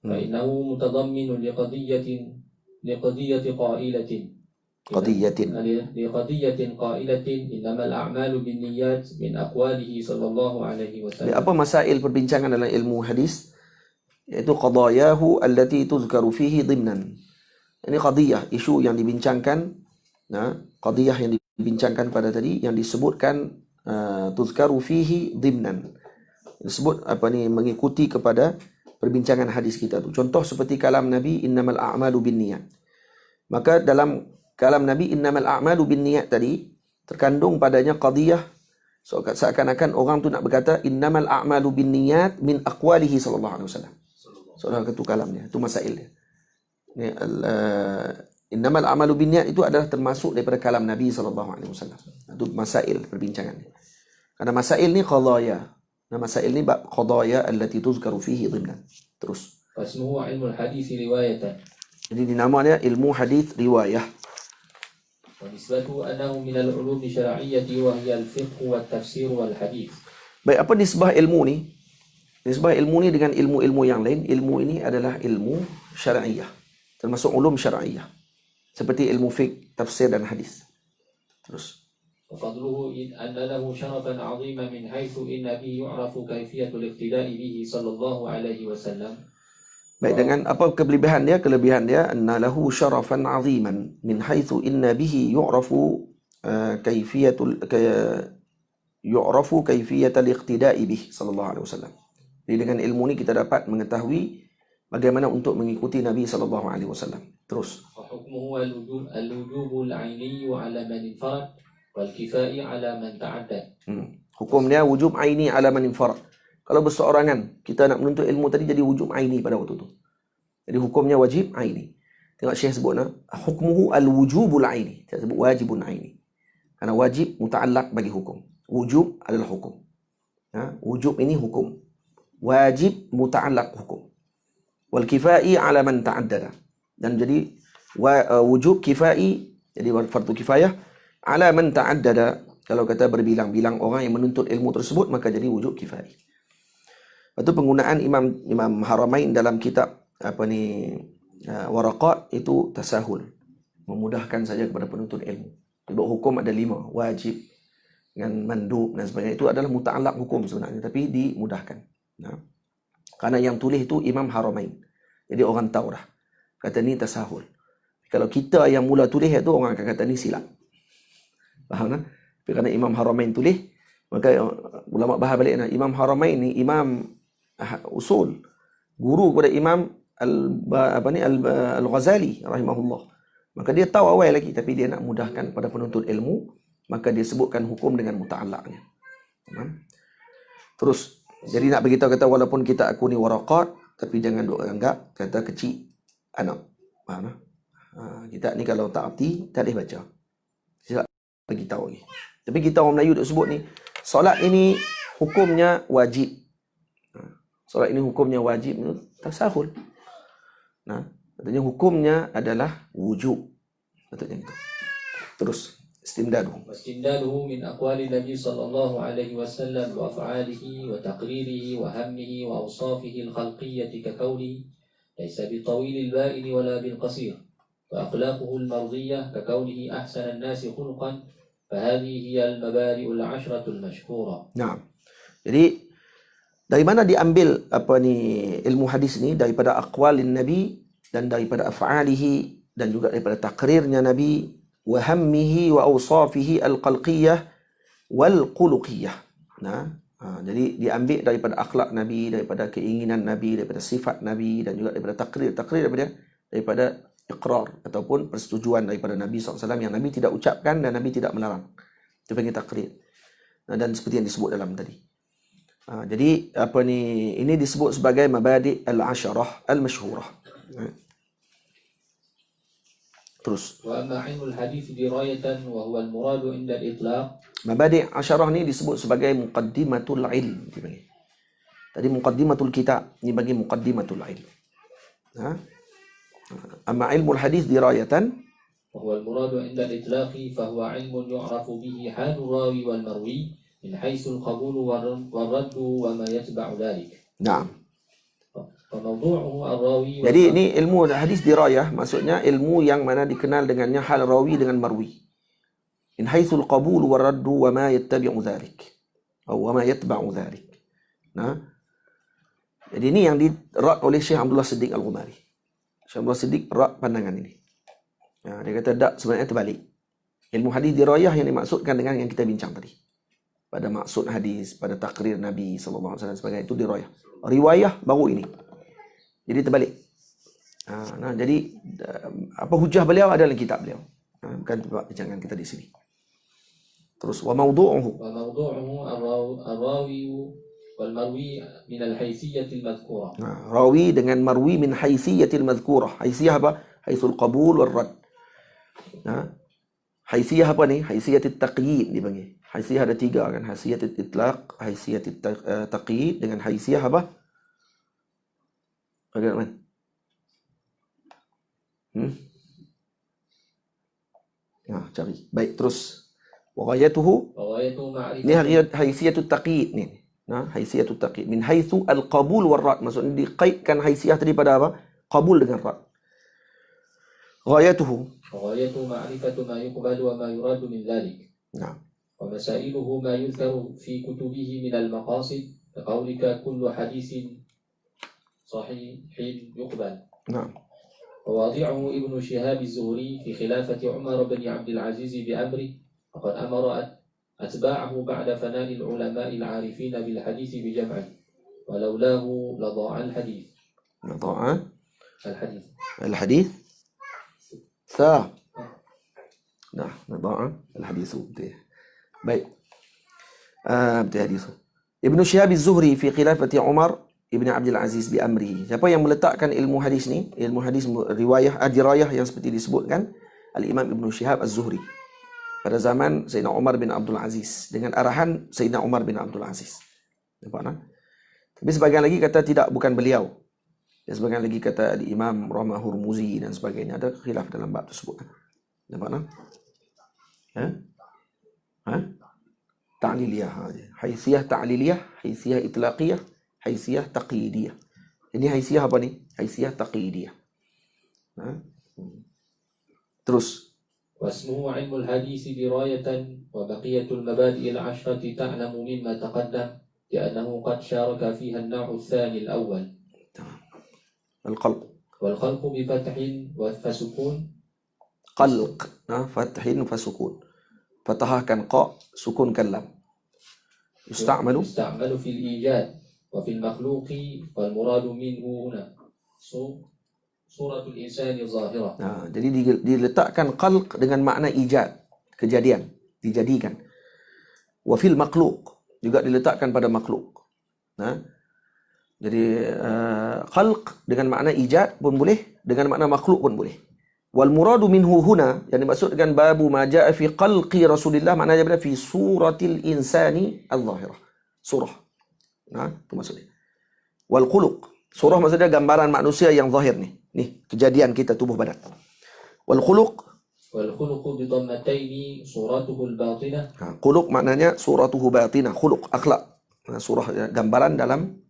fa innahu mutadammin liqadiyyati qailatin qailatin innamal a'malu binniyat min aqwalihi sallallahu alaihi wasallam. Apa masail perbincangan dalam ilmu hadis? Yaitu qadayahu allati tuzkaru fihi dhimnan. Ini qadiyah, isu yang dibincangkan, qadiyah yang dibincangkan pada tadi, yang disebutkan tuzkaru fihi dhimnan. Disebut apa ni, mengikuti kepada perbincangan hadis kita tu. Contoh seperti kalam Nabi, innamal a'malu binniyat. Maka dalam kalam Nabi, innamal a'malu binniyat tadi, terkandung padanya qadiyah, seakan-akan orang tu nak berkata, innamal a'malu binniyat min aqwalihi sallallahu alaihi wasallam. Soalan itu kalamnya, itu masail dia. Innamal a'malu binniyat itu adalah termasuk daripada kalam Nabi sallallahu alaihi wasallam. Itu masail perbincangan. Karena masail ni qadaya. Nah, masail ni bab qadaya allati tuzkaru fihi dhimnan. Terus. واسمه علم الحديث رواية. Jadi dinamanya ilmu hadis riwayah. ونسبته أنه من العلوم الشرعية وهي الفقه والتفسير والحديث. Baik, apa nisbah ilmu ni? Nisbah ilmu ni dengan ilmu-ilmu yang lain. Ilmu ini adalah ilmu syar'iyah. Termasuk ulum syar'iyah. Seperti ilmu fiqh, tafsir dan hadis. Terus. وفضله أن له شرفا عظيما من حيث إن به يعرف كيفية الاقتداء به صلى الله عليه وسلم. Baik, dengan apa kelebihan dia? Kelebihan dia anna lahu syarafan 'aziman min haitsu inna bihi yu'rafu kayfiyatul iqtida'i bih sallallahu alaihi wasallam. Jadi dengan ilmu ni kita dapat mengetahui bagaimana untuk mengikuti Nabi sallallahu alaihi wasallam. Terus. وحكمه الوجوب العيني على من انفرد والكفاء على من تعدد. Hukum dia wujub aini ala man infarad. Kalau berseorangan kita nak menuntut ilmu tadi jadi wujub aini pada waktu tu. Jadi hukumnya wajib aini. Tengok Syekh sebut hukmuhu al-wujubul aini. Dia sebut wajibun aini. Karena wajib muta'allaq bagi hukum. Wujub adalah hukum. Wujub ini hukum. Wajib muta'allaq hukum. Wal kifai ala man ta'addada. Dan jadi wujub kifai, jadi fardu kifayah ala man ta'addada. Kalau kata berbilang-bilang orang yang menuntut ilmu tersebut, maka jadi wujub kifai. Itu penggunaan Imam Haramain dalam kitab Waraqat itu tasahul, memudahkan saja kepada penuntut ilmu. Sebab hukum ada 5, wajib dengan mandub dan sebagainya, itu adalah muta'allaq hukum sebenarnya, tapi dimudahkan. Karena yang tulis itu Imam Haramain, jadi orang tahu dah kata ni tasahul. Kalau kita yang mula tulis itu, orang akan kata ni silap. Faham tak? Tapi kerana Imam Haramain tulis, maka ulama bahas balik, Imam Haramain ni imam usul, guru kepada Imam Al-Ghazali rahimahullah. Maka dia tahu awal lagi, tapi dia nak mudahkan pada penuntut ilmu, maka dia sebutkan hukum dengan muta'allaqnya. Terus, jadi nak beritahu kata walaupun kita akuni waraqat, tapi jangan duk anggap kata kecil anak. Faham tak? Kita ni kalau tak arti, tak boleh baca. Saya beritahu lagi. Tapi kita orang Melayu duk sebut ni, solat ini hukumnya wajib. Solat ini hukumnya wajib, tasahul. Katanya hukumnya adalah wujub. Katanya itu. Terus istimdaduhu. واستمداده من أقوال النبي صلى الله عليه وسلم وأفعاله وتقريره وهمه وأوصافه الخلقية كقوله ليس بالطويل البائن ولا بالقصير وأخلاقه المرضية كقوله أحسن الناس خلقا فهذه هي المبادئ العشرة المشهورة. Nah, jadi dari mana diambil ilmu hadis ni? Daripada aqwalin Nabi dan daripada af'alihi dan juga daripada takrirnya Nabi, wa hammihi wa awsafihi al-qalqiyah wal quluqiyah. Jadi diambil daripada akhlak Nabi, daripada keinginan Nabi, daripada sifat Nabi dan juga daripada takrir daripada iqrar ataupun persetujuan daripada Nabi SAW yang Nabi tidak ucapkan dan Nabi tidak melarang. Itu panggil takrir. Dan seperti yang disebut dalam tadi. Jadi ini disebut sebagai mabadi' al-asharah al-mashhurah. Terus. Wa amma ilmul hadits dirayatan wa huwa al-murad 'inda al-itlaq. Mabadi' asharah ni disebut sebagai muqaddimatul ilm. Tadi muqaddimatul kitab, ni bagi muqaddimatul ilm. Amma ilmul hadits dirayatan wa huwa al-murad 'inda al-itlaq fa huwa 'ilmun yu'rafu bihi halur rawi wal marwi min haitsu al-qabul wal radd wa ma yatba'u dhalik. Naam. Jadi ini ilmu hadis dirayah, maksudnya ilmu yang mana dikenal dengannya hal rawi dengan marwi. In haitsul qabul wa raddu wa ma yattabi'u dhalik. Atau wa ma yatba'u dhalik. Jadi ini yang dirad oleh Syekh Abdullah Siddiq Al-Ghumari. Syekh Abdullah Siddiq rad pandangan ini. Dia kata tak, sebenarnya terbalik. Ilmu hadis dirayah yang dimaksudkan dengan yang kita bincang tadi. Pada maksud hadis, pada takrir Nabi SAW sebagainya, itu dirayah. Riwayah baru ini. Jadi terbalik. Jadi apa hujah beliau ada dalam kitab beliau. Bukan bincangkan kita di sini. Terus wa mawdu'uhu. وموضوعه الراوي والمروي من الحيثية المذكورة. Rawi dengan marwi min haithiyatil madhkurah. Haithiyah apa? Haithul qabul wal rad. Haithiyah apa ni? Haithiyatit taqyid dipanggil. Haithiyah ada 3 kan. Haithiyatit itlaq, haithiyatit taqyid dengan haithiyah apa? Bagaimana? Cari. Baik, terus waghayatuhu. وغايته معرفة. Ni haithiyatut taqyid ni. Haithiyatut taqyid min haitsu al-qabul wal rad. Maksudnya dikaitkan haithiyah tadi pada apa? Qabul dengan rad. Ghayatuhu. وغايته معرفة ما يقبل وما يراد من ذلك. Nah. ومسائله ما يذكر في كتبه من المقاصد كقولك كل حديث صحيح يقبل. Nah. وواضعه ابن شهاب الزهري في خلافة عمر بن عبد العزيز بأمره وقد أمر أتباعه بعد فناء العلماء العارفين بالحديث بجمعه ولولاه لضاع الحديث. لضاع الحديث. الحديث. Nah, لضاع الحديث. Baik. Betul hadis. Ibnu Syihab Az-Zuhri fi khilafati Umar Ibn Abdul Aziz bi amrihi. Siapa yang meletakkan ilmu hadis ni? Ilmu hadis riwayah dirayah yang seperti disebutkan Al-Imam Ibnu Syihab Az-Zuhri pada zaman Sayyidina Umar bin Abdul Aziz dengan arahan Sayyidina Umar bin Abdul Aziz. Nampak tak? Tapi sebagian lagi kata tidak, bukan beliau. Sebagian lagi kata Imam Rama Hurmuzi dan sebagainya. Ada khilaf dalam bab tersebut. Nampak tak? Ta'liliyah. Haithiyah ta'liliyah, haithiyah itlaqiyah, haithiyah taqyidiyah. Ini haithiyah apa ni? Haithiyah taqyidiyah. Terus. واسمه علم الحديث دراية وبقية المبادئ العشرة تعلم مما تقدم لأنه قد شارك فيها النوع الثاني الأول. القلق. والخلق بفتح وسكون. قلق. فتح وسكون. فتحkan qa, sukunkan lam. يستعمل في الإيجاد وفي المخلوق والمراد منه هنا صورة الإنسان ظاهرة. Jadi diletakkan qalq dengan makna ijad, kejadian, dijadikan. Wa fil makhluq, juga diletakkan pada makhluk. Jadi khalq dengan makna ijad pun boleh, dengan makna makhluk pun boleh. Wal muradu minhu huna, yang dimaksud dengan babu ma jaa fi khalqi Rasulillah, maknanya berada fi suratil insani al-zahirah. Surah. Itu maksudnya. Wal khuluq. Surah maksudnya gambaran manusia yang zahir ni. Ni kejadian kita tubuh badan. Wal khuluq. Wal khuluq bi dhammataini suratuhu al-batinah. Khuluq maknanya suratuhu batinah, khuluq, akhlak. Surah gambaran dalam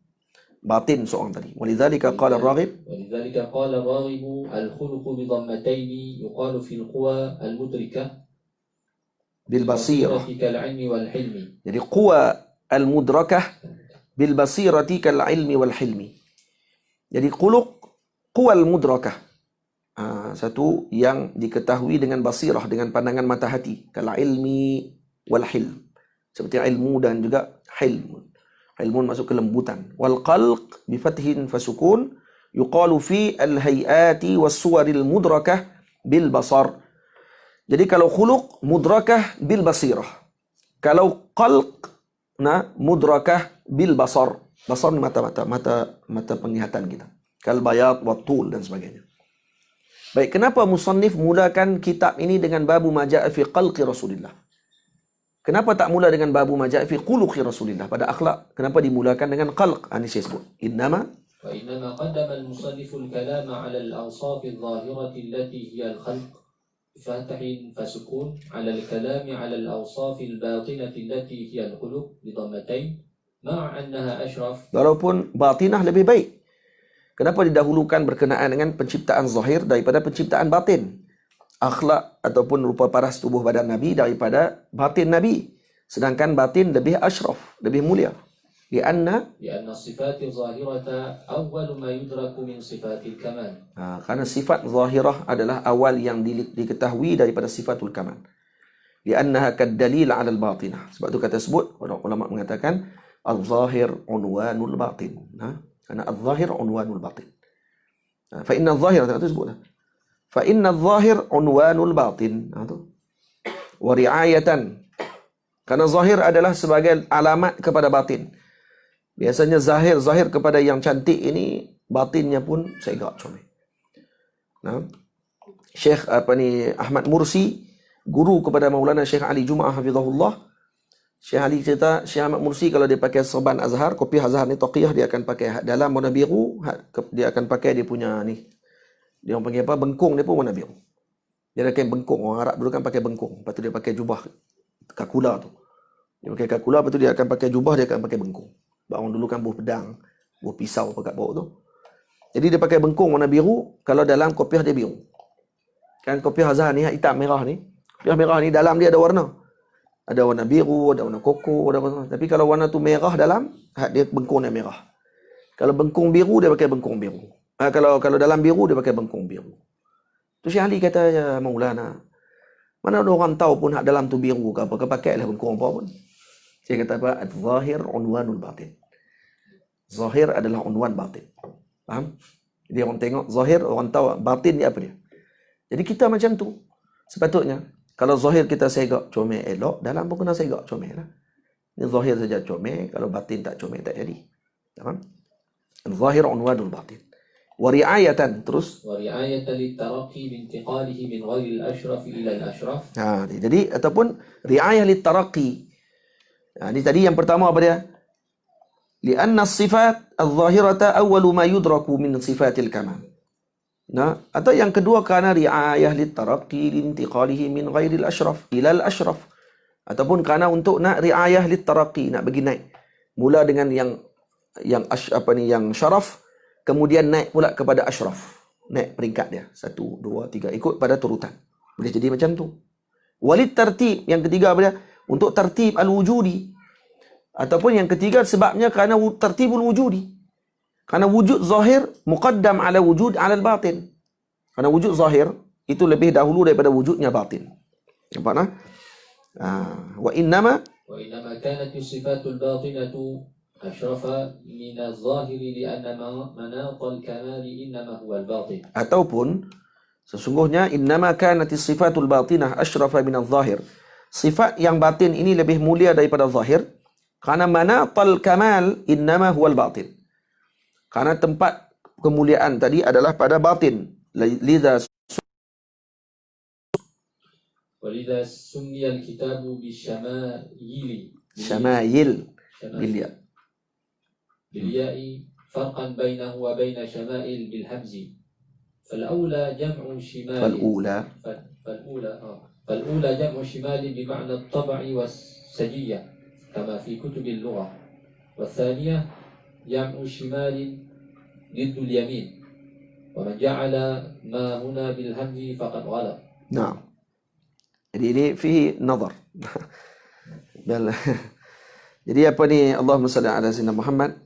batin seorang tadi. Walidzalika qala ar-Raghib. Walidzalika qala ar-Raghib al-khuluq bi dhammataini yuqalu fi al-quwa al-mudrikah bil basirah kal 'ilmi wal hilmi. Jadi quwa al-mudrakah bil basirati kal 'ilmi wal hilmi. Jadi khuluq quwa al-mudrakah. Satu yang diketahui dengan basirah, dengan pandangan mata hati, kal 'ilmi wal hilm. Seperti ilmu dan juga hilm. Ilmun masuk kelembutan. Wal qalq bi fathin fasukun yuqalu fi al-hayati was-suwaril mudrakah bil basar. Jadi kalau khuluq mudrakah bil basirah. Kalau qalq mudrakah bil basar. Basar mata penglihatan kita. Kal bayad wa tul dan sebagainya. Baik, kenapa musannif mulakan kitab ini dengan babu ma jaa fi qalqi Rasulillah? Kenapa tak mula dengan babu ma jaa fi khuluqi Rasulillah pada akhlak? Kenapa dimulakan dengan qalq? Ini saya sebut. Innama qaddama al-musannif al-kalam 'ala al-awsaf adh-dhahirah allati hiya al-khalq fatahin fasukun 'ala al-kalam 'ala al-awsaf al-batinah allati hiya al-khuluq bi dhammatain ma'a annaha ashraf. Walaupun batinah lebih baik. Kenapa didahulukan berkenaan dengan penciptaan zahir daripada penciptaan batin? Akhlak ataupun rupa paras tubuh badan Nabi daripada batin Nabi. Sedangkan batin lebih ashraf, lebih mulia. Lianna sifatil zahirata awwal ma yudraku min sifatil kamal. Karena sifat zahirah adalah awal yang diketahui daripada sifatul kamal. Liannaha kadalil 'ala al-batinah. Sebab itu kata sebut ulama mengatakan al-zahir unwanul batin. Karena al-zahir unwanul batin. Fa inna zahir, tu sebutlah. Fa inna zahir unwanul batin. Tu. Wa riayatan. Karena zahir adalah sebagai alamat kepada batin. Biasanya zahir kepada yang cantik ini, batinnya pun segak comel. Nah, Syekh Ahmad Mursi, guru kepada Maulana Syekh Ali Jumaah hafizahullah. Syekh Ali cerita, Syekh Ahmad Mursi kalau dia pakai sorban azhar, kopi azhar ni taqiyah, dia akan pakai dalam warna biru, dia akan pakai dia punya ni. Dia orang panggil apa? Bengkung dia pun warna biru. Dia ada kain bengkung. Orang Arab dulu kan pakai bengkung. Lepas tu dia pakai jubah kakula tu. Dia pakai kakula, lepas tu dia akan pakai jubah, dia akan pakai bengkung. Orang dulu kan buah pedang, buah pisau pakat bawah tu. Jadi dia pakai bengkung warna biru, kalau dalam kopiah dia biru. Kan kopiah azhar ni, hitam merah ni. Kopiah merah ni dalam dia ada warna. Ada warna biru, ada warna koko, ada warna. Tapi kalau warna tu merah dalam, dia bengkung dia merah. Kalau bengkung biru, dia pakai bengkung biru. Kalau dalam biru, dia pakai bengkung biru. Tu Syekh Ali kata, ya Maulana, mana ada orang tahu pun hak dalam tu biru ke apa, ke pakailah bengkung apa pun. Saya kata apa? Zahir unwanul batin. Zahir adalah unwan batin. Faham? Jadi orang tengok zahir, orang tahu batin dia apa dia. Jadi kita macam tu. Sepatutnya, kalau zahir kita segak comel elok, dalam pun kena segak comel lah. Ini zahir saja comel, kalau batin tak comel tak jadi. Faham? Zahir unwanul batin. Wa riayatan, terus. Wa riayatan litaraqi bintiqalihi min ghairi al-ashraf ila al-ashraf. Jadi ataupun riayah litaraqi. Ini tadi yang pertama apa dia? Lianna sifat al-zahirata awwalu ma yudraku min sifatil kamal. Nah, atau yang kedua karena riayah litaraqi lintiqalihi min ghairi al-ashraf ila al-ashraf. Ataupun karena untuk nak riayah litaraqi, nak bagi naik. Mula dengan yang syaraf, kemudian naik pula kepada ashraf. Naik peringkat dia. 1, 2, 3. Ikut pada turutan. Boleh jadi macam tu. Walid tartib. Yang ketiga apa dia? Untuk tertib al-wujudi. Ataupun yang ketiga sebabnya kerana tertibul wujudi. Kerana wujud zahir muqaddam ala wujud ala al-batin. Kerana wujud zahir itu lebih dahulu daripada wujudnya batin. Nampak tak? Wa innama kanat sifatul batinatu ashrafa min az-zahir li'anna manat al-kamal innama huwa al-batin. Ataupun sesungguhnya innama kanat sifatul batinah ashrafa min az-zahir. Sifat yang batin ini lebih mulia daripada zahir. Karena manatal kamal innama huwal batin. Karena tempat kemuliaan tadi adalah pada batin. Lidha walidha summiya al-kitabu bisyama'ili. Syama'il. Bilya'i farqan bainahu wa baina syama'il bilhamzi. Fal'ula jam'u shimali. فالأولى جمع شمال بمعنى الطبع والسجية كما في كتب اللغة، والثانية جمع شمال ضد اليمين، ومن جعل ما هنا بالهمز فقد غلط. نعم. Jadi ini fihi nazar. Jadi apa ni, Allahumma salli ala sayyidina Muhammad.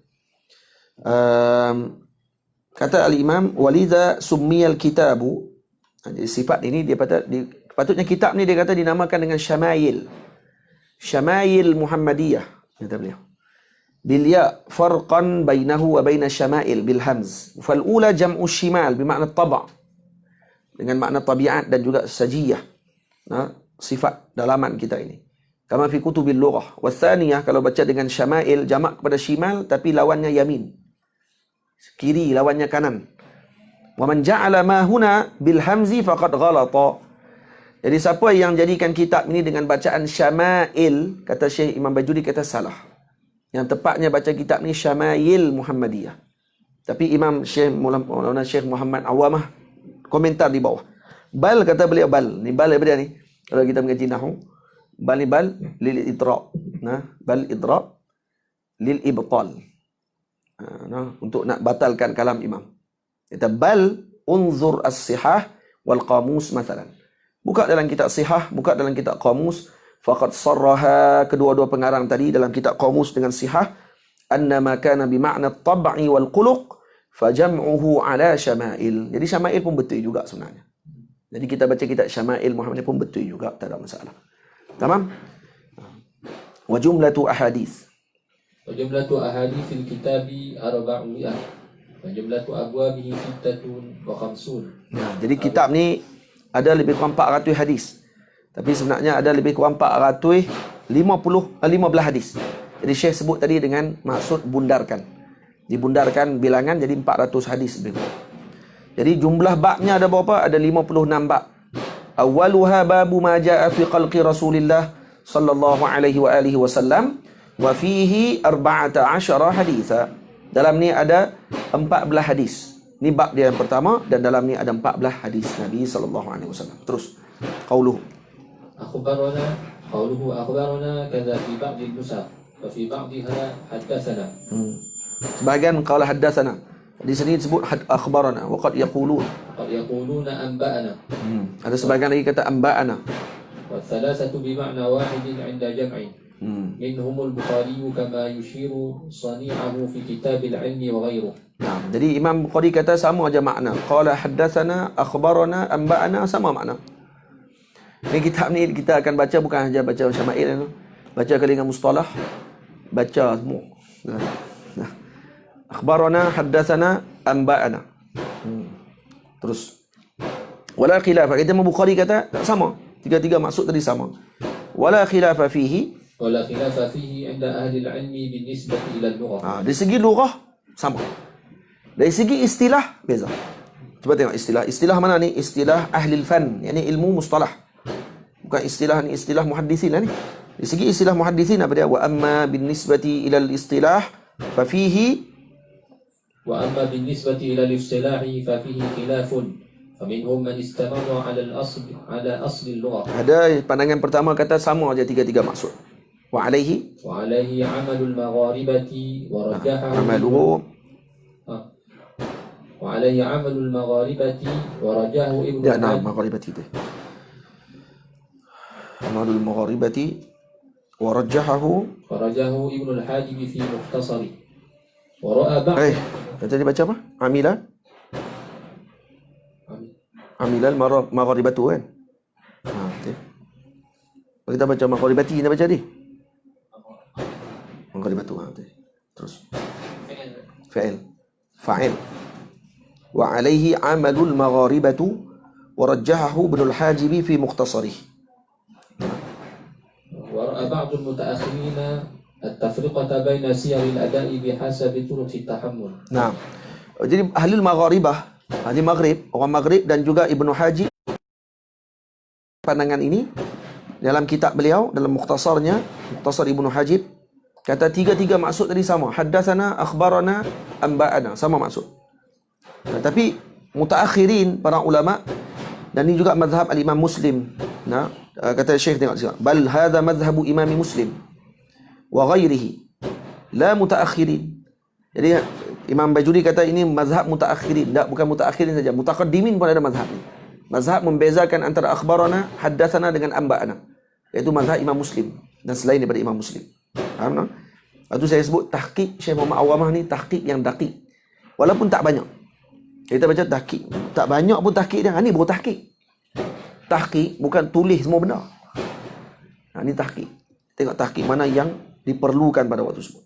Kata al-Imam, walidha summiyal kitabu. Jadi sifat ini dia patutnya kitab ni dia kata dinamakan dengan Syama'il. Syama'il Muhammadiyah, kata beliau. Bil ya farqan bainahu wa baina syama'il bil hamz. Fal ula jam'u shimal bermakna tab'. Dengan makna tabiat dan juga sajiyah. Sifat dalaman kita ini. Kama fi kutubil lughah. Wa tsaniyah kalau baca dengan syama'il jamak kepada shimal tapi lawannya yamin. Kiri lawannya kanan. Wa man ja'ala ma huna bil hamzi faqad ghalata. Jadi siapa yang jadikan kitab ini dengan bacaan Syama'il, kata Syekh Imam Bajuri kata salah. Yang tepatnya baca kitab ni Syama'il Muhammadiyah. Tapi Imam Maulana Syekh Muhammad Awamah komentar di bawah. Bal kata beliau, bal. Ni bal apa dia ni? Kalau kita mengaji nahwu, bal ni bal lil idra'. Bal idra' lil ibtal. Untuk nak batalkan kalam imam. Kata bal unzur as-sihah wal qamus masalan. Buka dalam kitab sihah, buka dalam kitab qamus, faqad sarraha, kedua-dua pengarang tadi dalam kitab qamus dengan sihah, annama kana bi ma'na at-tab'i wal quluq fajam'uhu ala syama'il. Jadi syama'il pun betul juga sebenarnya. Jadi kita baca kitab Syama'il Muhammad pun betul juga, tak ada masalah. Tamam? Wa jumlatu ahadits. Wa jumlatu ahaditsil kitabi 400. وجملة أبوابه 56. Jadi kitab ni ada lebih kurang 400 hadis. Tapi sebenarnya ada lebih kurang 415 hadis. Jadi Syekh sebut tadi dengan maksud bundarkan. Dibundarkan bilangan jadi 400 hadis lebih kurang. Jadi jumlah babnya ada berapa? Ada 56 bab. Awwaluha babu ma jaa fi khalqi Rasulillah sallallahu alaihi wa alihi wasallam wa fihi 14 haditha. Dalam ni ada 14 hadis. Ni bab dia yang pertama dan dalam ni ada 14 hadis Nabi sallallahu alaihi wasallam. Terus qauluhu أخبرنا كذا في بعض النسخ وفي بعضها حدثنا. Sebahagian qala haddatsana. Di sini disebut akhbarana wa qad yaqulun. قد يقولون أنبأنا. Ada sebahagian lagi kata amba'ana. والثلاثة بمعنى واحد عند جمع. منهم البخاري كما يشير صنيعه في كتاب العلم وغيره. Nah, jadi Imam Bukhari kata sama aja makna. Qala haddatsana, akhbarana, amba'ana sama makna. Ni kitab ni kita akan baca bukan saja baca syama'il, baca dengan mustalah, baca semua. Nah. Akhbarana, haddatsana, amba'ana. Terus wala khilaf. Imam Bukhari kata tak sama. Tiga-tiga maksud tadi sama. Wala khilaf fihi. ولا خلاف فيه عند أهل العلم بالنسبة إلى اللغة. Dari segi lughah sama. Dari segi istilah beza. Cuba tengok istilah. Istilah mana ni? Istilah ahli fan, yakni ilmu mustalah. Bukan istilah ni istilah muhaddisin lah ni. Dari segi istilah muhaddisin apa dia? Wa amma bin nisbati ila al-istilah fa fihi وأما بالنسبة إلى الاصطلاح ففيه خلاف فمنهم من استمر على أصل اللغة. Ada pandangan pertama kata sama aja tiga-tiga maksud. وعليه عمل المغاربة ورجحه عمله وعليه عمل المغاربة ورجحه ابن لا نعم مغاربتي ده عمل المغاربة ورجحه ابن الحاجب في مختصره ورأى بعض tadi baca apa? Amilal magharibatu kan? Betul. Kita baca magharibati, kita baca ni. Magharibatu betul. Terus fa'il. Wa alaihi amalul magharibatu wa rajjahahu ibn al-Hajibi fi mukhtasarih. ورأى بعض المتأخرين التفرقة بين سير الأداء بحسب طرق التحمل. Nah. Jadi ahli magharibah, ahli Maghrib, orang Maghrib dan juga Ibnu Haji pandangan ini dalam kitab beliau, dalam mukhtasarnya, Mukhtasar Ibnu Hajib, kata tiga-tiga maksud tadi sama. Haddatsana, akhbarana, amba'ana, sama maksud. Nah, tapi mutaakhirin para ulama dan ini juga mazhab al-Imam Muslim. Nah, kata Syekh tengok sini. Bal hadza mazhabu Imam Muslim wa ghairihi la mutaakhirin. Jadi Imam Bajuri kata ini mazhab mutaakhirin, tak bukan mutaakhirin saja, mutaqaddimin pun ada mazhab ni. Mazhab membezakan antara akhbarana, haddatsana dengan amba'ana. Iaitu mazhab Imam Muslim dan selain daripada Imam Muslim. Faham tak? Itu saya sebut tahqiq Syekh Muhammad Awamah ni tahqiq yang daqiq. Walaupun tak banyak. Kita baca tahqiq, tak banyak pun tahqiq dia. Ni baru tahqiq. Tahqiq bukan tulis semua benda. Ni tahqiq. Tengok tahqiq mana yang diperlukan pada waktu tersebut.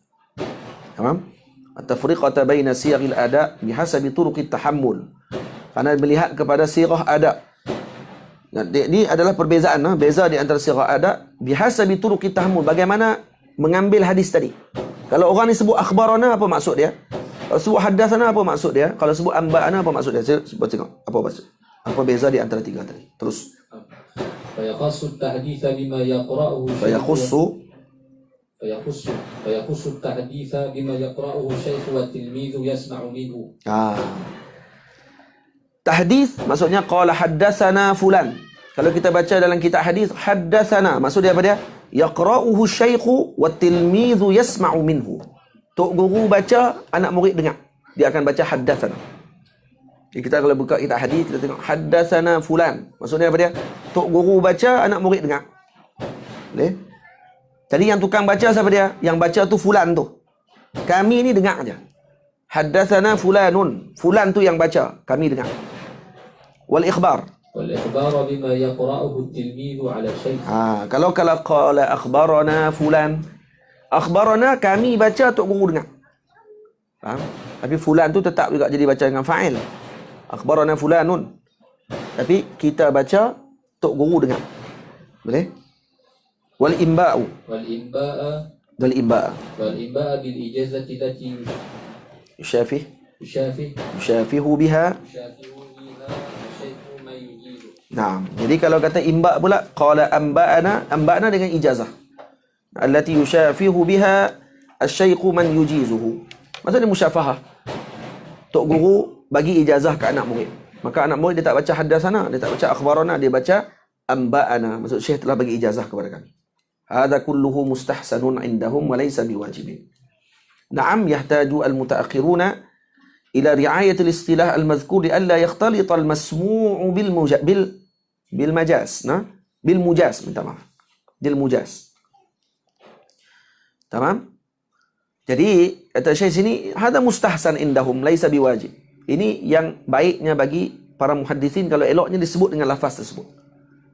Faham? At-tafriqata baina siyaril ada bihasabi turuqit tahammul. Kerana melihat kepada sirah ada. Ini adalah perbezaan, beza di antara sirah ada bihasabi turuqit tahammul. Bagaimana mengambil hadis tadi. Kalau orang ni sebut akhbarana, apa maksud dia? Kalau sebut haddatsana, apa maksud dia? Kalau sebut amba'ana, apa maksud dia? Saya sebut tengok apa maksud. Apa beza di antara tiga tadi? Terus. Fayakhussu at-tahdits bima yaqra'uhu فيخص التحديث بما يقرأه الشيخ والتلميذ يسمع منه. Tahdits maksudnya qala haddatsana fulan. Kalau kita baca dalam kitab hadis haddatsana, maksud dia apa dia? Yaqra'uhu syaikhu wat tilmidhu yasma'u minhu. Tok guru baca, anak murid dengar. Dia akan baca haddatsana. Jadi kita kalau buka kitab hadis kita tengok haddatsana fulan. Maksudnya apa dia? Tok guru baca, anak murid dengar. Boleh? Jadi yang tukang baca siapa dia? Yang baca tu fulan tu. Kami ni dengar aja. Haddatsana fulanun. Fulan tu yang baca, kami dengar. Wal ikhbar bima yaqra'uhu at-tilmidhu 'ala syekh. Kalau qala akhbarana fulan. Akhbarana kami baca, tok guru dengar. Faham? Tapi fulan tu tetap juga jadi baca dengan fa'il. Akhbarana fulanun. Tapi kita baca, tok guru dengar. Boleh? Wal imba'u. wal imba'a Wal imba'a. bil ijazati allati Yusyafih. yushafi Yusyafihu biha. yushafihu biha syai'u ma yujizu. Naam. Jadi kalau kata imba' pula, qala amba'ana dengan ijazah. Allati yusyafihu biha asy-syaikhu man yujizuhu. Maksudnya musyafahah. Tok guru bagi ijazah ke anak murid. Maka anak murid dia tak baca haddatsana, dia tak baca akhbarana, dia baca amba'ana. Maksud syekh telah bagi ijazah kepada kami. Hadza kulluhu mustahsanun indahum wa laysa biwajibin. Na'am yahtaju al-mutaakhiruna ila ri'ayat al-istilah al-madhkur li alla yakhtalit al-masmu'u bil majaz, bil mujaz, minta maaf. Bil mujaz. Tamam? Jadi kata Syekh sini, hadza mustahsan indahum laisa biwajib. Ini yang baiknya bagi para muhaddisin kalau eloknya disebut dengan lafaz tersebut.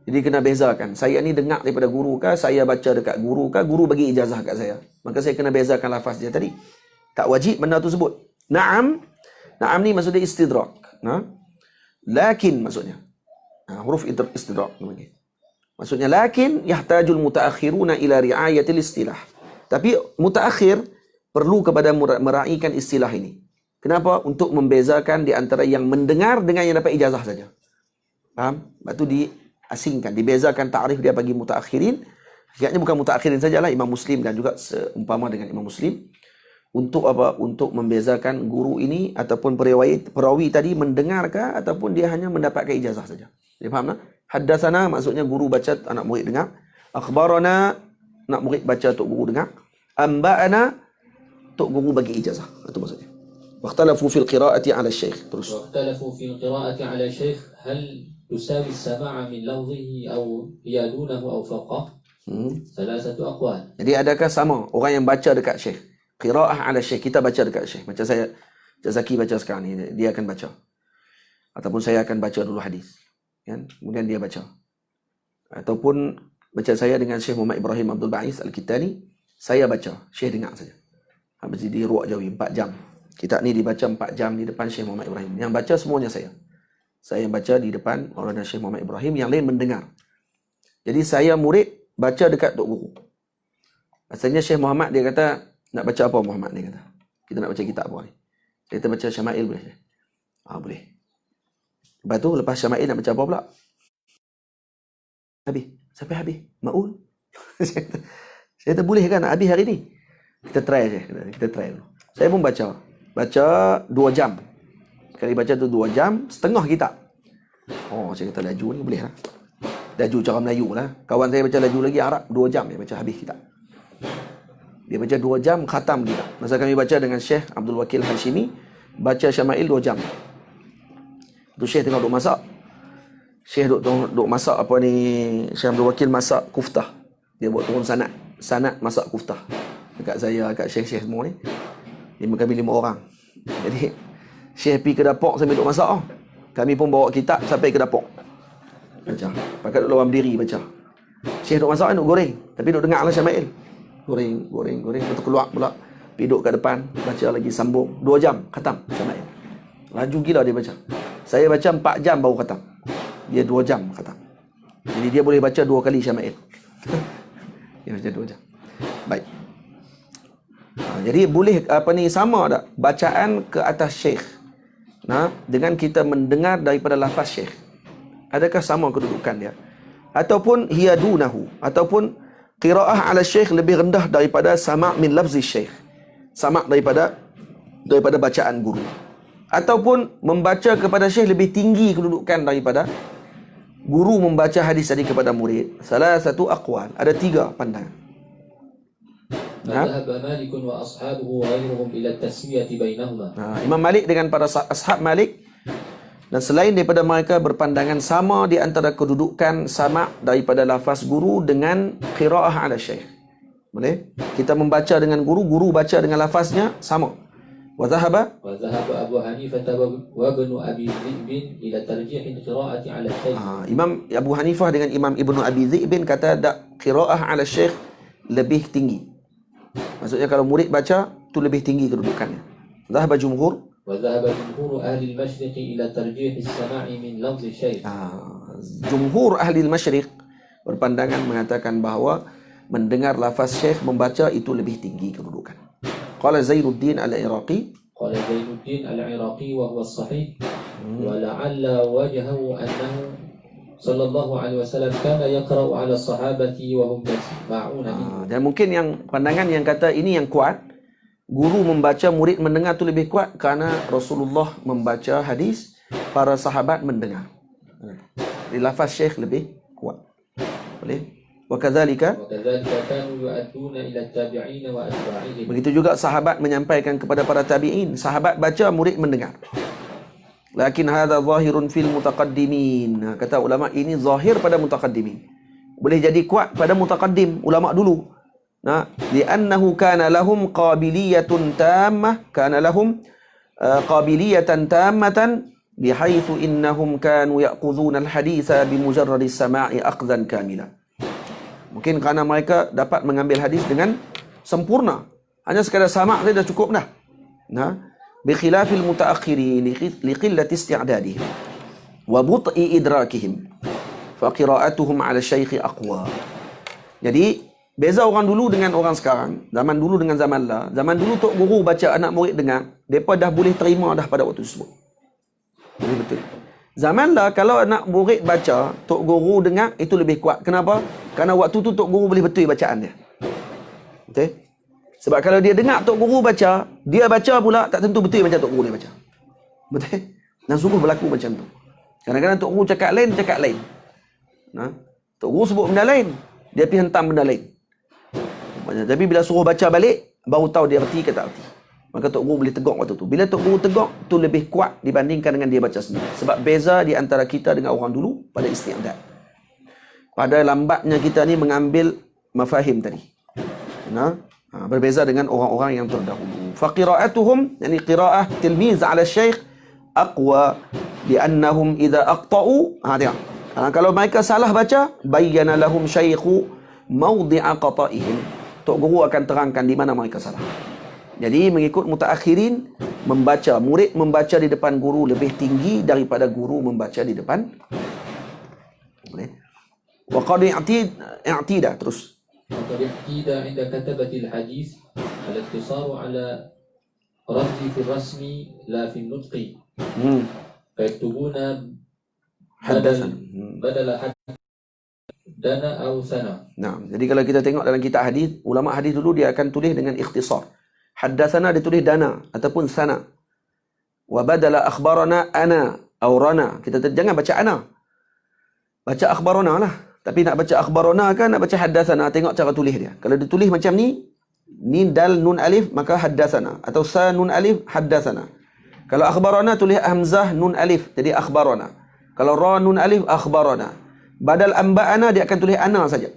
Jadi kena bezakan. Saya ni dengar daripada guru kah, saya baca dekat guru kah, guru bagi ijazah kat saya. Maka saya kena bezakan lafaz dia tadi. Tak wajib benda tu sebut. Naam. Naam ni maksudnya istidrak. Lakin maksudnya. Huruf istidrak. Maksudnya lakin yahtajul mutaakhiruna ila ri'ayatil istilah. Tapi mutaakhir perlu kepada meraihkan istilah ini. Kenapa? Untuk membezakan di antara yang mendengar dengan yang dapat ijazah saja. Faham? Lepas tu diasingkan, dibezakan ta'rif dia bagi mutaakhirin. Hakikatnya bukan mutaakhirin sajalah, Imam Muslim dan juga seumpama dengan Imam Muslim. Untuk apa? Untuk membezakan guru ini ataupun perawi tadi mendengarkah ataupun dia hanya mendapatkan ijazah saja. Dia faham tak? Haddatsana maksudnya guru baca, anak murid dengar. Akhbarana, anak murid baca, tok guru dengar. Amba'ana, tok guru bagi ijazah. Itu maksudnya. Waqtalafu fil qira'ati 'ala asy-syaikh. Terus. واختلفوا في القراءة على الشيخ هل تساوي السماع من لفظه أو هي دونه أو فوقه؟ ثلاثة أقوال. Jadi adakah sama orang yang baca dekat syekh? Qira'ah 'ala syekh, kita baca dekat syekh. Macam saya, Cik Zaki baca sekarang ni, dia akan baca. Ataupun saya akan baca dulu hadis. Kan? Kemudian dia baca. Ataupun baca saya dengan Syekh Muhammad Ibrahim Abdul Ba'is Al-Kitani, saya baca, syekh dengar saja. Habis di ruak jawi 4 jam. Kitab ni dibaca 4 jam di depan Syekh Muhammad Ibrahim. Yang baca semuanya saya. Saya yang baca di depan Maulana Syekh Muhammad Ibrahim, yang lain mendengar. Jadi saya murid baca dekat tok guru. Asalnya Syekh Muhammad dia kata, nak baca apa Muhammad ni kata? Kita nak baca kitab apa ni? Kita baca Syama'il boleh? Boleh. Lepas tu lepas Syama'il nak baca apa pula? Habis. Sampai habis. Ma'ul. Saya kata boleh kan nak habis hari ni? Kita try je. Kita try dulu. Saya pun baca. Baca 2 jam. Sekali baca tu 2 jam, setengah kitab. Saya kata laju ni boleh lah. Laju cara Melayu lah. Kawan saya baca laju lagi Arab, 2 jam dia baca habis kitab. Dia baca 2 jam, khatam kitab. Masa kami baca dengan Syekh Abdul Wakil Hashimi, baca Syama'il 2 jam. Tu Syekh tengok duk masak. Syekh duk masak apa ni, Syekh Abdul Wakil masak kuftah. Dia buat turun sanad masak kuftah. Dekat saya, dekat Syekh-Syekh semua ni. Kami 5 orang. Jadi Syekh pergi ke dapur sambil duk masak. Kami pun bawa kitab sampai ke dapur. Baca. Pakat duk luar berdiri baca. Syekh duk masak kan duk goreng. Tapi duk dengar lah Syama'il. Goreng. Lepas tu keluar pula. Pergi duduk kat depan. Baca lagi sambung. 2 jam khatam Syama'il. Laju gila dia baca. Saya baca 4 jam baru khatam. Dia 2 jam khatam. Jadi dia boleh baca 2 kali Syama'il. Dia baca 2 jam. Baik. Jadi boleh sama tak bacaan ke atas syekh dengan kita mendengar daripada lafaz syekh? Adakah sama kedudukan dia? Ataupun hiya dunahu, ataupun qiraah ala syekh lebih rendah daripada sama' min lafzi syekh, sama' daripada bacaan guru, ataupun membaca kepada syekh lebih tinggi kedudukan daripada guru membaca hadis tadi kepada murid. Salah satu aqwal, ada 3 pandangan. ذهب مالك وأصحابه وغيرهم إلى التسوية بينهما. Imam Malik dengan para ashab Malik dan selain daripada mereka berpandangan sama di antara kedudukan sama daripada lafaz guru dengan qiraah ala syekh. Boleh? Kita membaca dengan guru, guru baca dengan lafaznya sama. Wa dhahaba Abu Hanifah wa Ibnu Abi Dhi'b ila tarjih qiraati ala syekh. Imam Abu Hanifah dengan Imam Ibnu Abi Dhi'b kata qiraah ala syekh lebih tinggi. Maksudnya kalau murid baca tu lebih tinggi kedudukannya. Dhahaba jumhur. وذهب جمهور أهل المشرق إلى ترجيح السماع من لفظ الشيخ. Jumhur ahli al-Masyriq berpandangan mengatakan bahawa mendengar lafaz syekh membaca itu lebih tinggi kedudukan. Qala Zainuddin al-Iraqi. قال زين الدين العراقي وهو الصحيح ولعل وجهه أنه صلى الله عليه وسلم كان يقرأ على الصحابة وهم يسمعون منه. Dan mungkin yang pandangan yang kata ini yang kuat, guru membaca, murid mendengar tu lebih kuat kerana Rasulullah membaca hadis, para sahabat mendengar. Jadi lafaz syekh lebih kuat. Boleh? Wakadzalika, كانوا يؤدون إلى التابعين وأتباعهم. begitu juga sahabat menyampaikan kepada para tabi'in. Sahabat baca, murid mendengar. Lakin hadha zahirun fil mutaqaddimin. Kata ulama, ini zahir pada mutaqaddimin. Boleh jadi kuat pada mutaqaddim, ulama dulu. Li'annahu kana lahum qabiliyatun tammah, kana lahum qabiliyatan tammatan bihaitsu innahum kanu ya'khudhuna al-haditha bimujarrad as-sama'i aqdhan kamila. Mungkin kerana mereka dapat mengambil hadis dengan sempurna. Hanya sekadar sama' saja dah cukup dah. Bi khilafil mutaakhirin li qillati isti'dadihim wa but'i idrakihim fa qira'atuhum 'ala syaikh aqwa. Jadi beza orang dulu dengan orang sekarang. Zaman dulu dengan zaman lah. Zaman dulu tok guru baca, anak murid dengar, depa dah boleh terima dah pada waktu tersebut. Jadi betul. Zaman lah kalau anak murid baca, tok guru dengar, itu lebih kuat. Kenapa? Kerana waktu tu tok guru boleh betul bacaan dia. Betul? Sebab kalau dia dengar tok guru baca, dia baca pula tak tentu betul macam tok guru dia baca. Betul? Dan sungguh berlaku macam tu. Kadang-kadang tok guru cakap lain. Tok guru sebut benda lain, dia pergi hentam benda lain. Tapi bila suruh baca balik, baru tahu dia erti ke tak erti. Maka tok guru boleh tegur waktu tu. Bila tok guru tegur, tu lebih kuat dibandingkan dengan dia baca sendiri. Sebab beza di antara kita dengan orang dulu pada isti'dad. Pada lambatnya kita ni mengambil mafahim tadi. Berbeza dengan orang-orang yang terdahulu. Faqira'atuhum, yani qira'ah tilmiz 'ala syekh aqwa li'annahum idza aqta'u. Tengok. Kalau mereka salah baca, bayyana lahum syaikhu mawdi'a qata'ihim. Tok guru akan terangkan di mana mereka salah. Jadi mengikut mutaakhirin, membaca, murid membaca di depan guru lebih tinggi daripada guru membaca di depan. Boleh? Wa qad i'tida terus. وقد احتيد عند كتبة الحديث الاقتصار على رمز في الرسم لا في النطق فيكتبون بدل حدثنا أو سنة. Jadi kalau kita tengok dalam kitab hadis, ulama hadis dulu dia akan tulis dengan ikhtisar. Haddatsana ditulis dana ataupun sana. Wa badala akhbarana ana atau rana. Kita jangan baca ana. Baca akhbarana lah. Tapi nak baca akhbarana kan, nak baca haddatsana, tengok cara tulis dia. Kalau ditulis macam ni dal nun alif, maka haddatsana. Atau sa nun alif, haddatsana. Kalau akhbarana tulis hamzah nun alif, jadi akhbarana. Kalau ra nun alif, akhbarana. Badal amba'ana, dia akan tulis ana saja.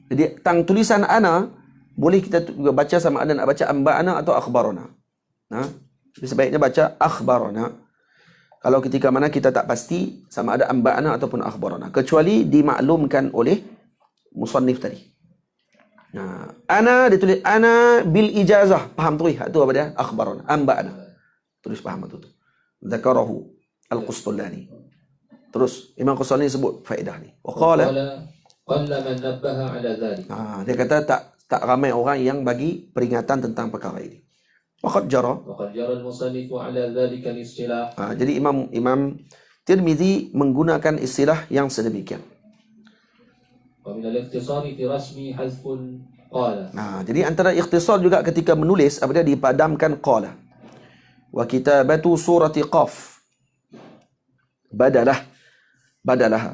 Jadi tang tulisan ana, boleh kita juga baca sama ada nak baca amba'ana atau akhbarana. Jadi sebaiknya baca akhbarana. Kalau ketika mana kita tak pasti sama ada amba'ana ataupun akhbarana, kecuali dimaklumkan oleh musannif tadi. Ana ditulis ana bil ijazah, faham tu itu apa dia? Akhbarana, amba'ana. Tulis faham tu. Zakarahu al-Qustulani. Terus Imam Qustulani sebut faedah ni. Wa qala qalla man nabbaha ala dhalik. Dia kata tak ramai orang yang bagi peringatan tentang perkara ini. Waqad jara al-musannif ala dhalika al-istilah. Jadi Imam Tirmizi menggunakan istilah yang sedemikian. Wa min al-ikhtisar fi rasmi hazfun qala. Jadi antara ikhtisar juga ketika menulis, apa dia, dipadamkan qala. Wa kitabatu surati qaf badalah.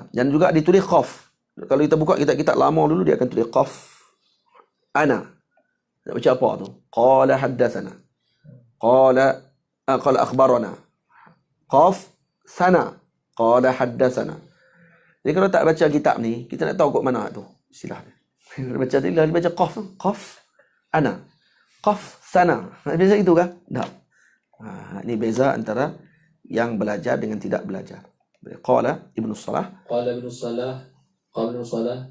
Dan juga ditulis qaf. Kalau kita buka kitab-kitab lama dulu, dia akan tulis qaf ana. Nak baca apa tu? Qala haddatsana. Qala akhbarana. Qaf sana. Qala haddatsana. Jadi kalau tak baca kitab ni, kita nak tahu kat mana tu istilah dia. Baca tadi lah, baca qaf. Qaf ana. Qaf sana. Beza itu kah? Tak. Ini beza antara yang belajar dengan tidak belajar. Qala Ibnu Salah. Qala Ibnu Salah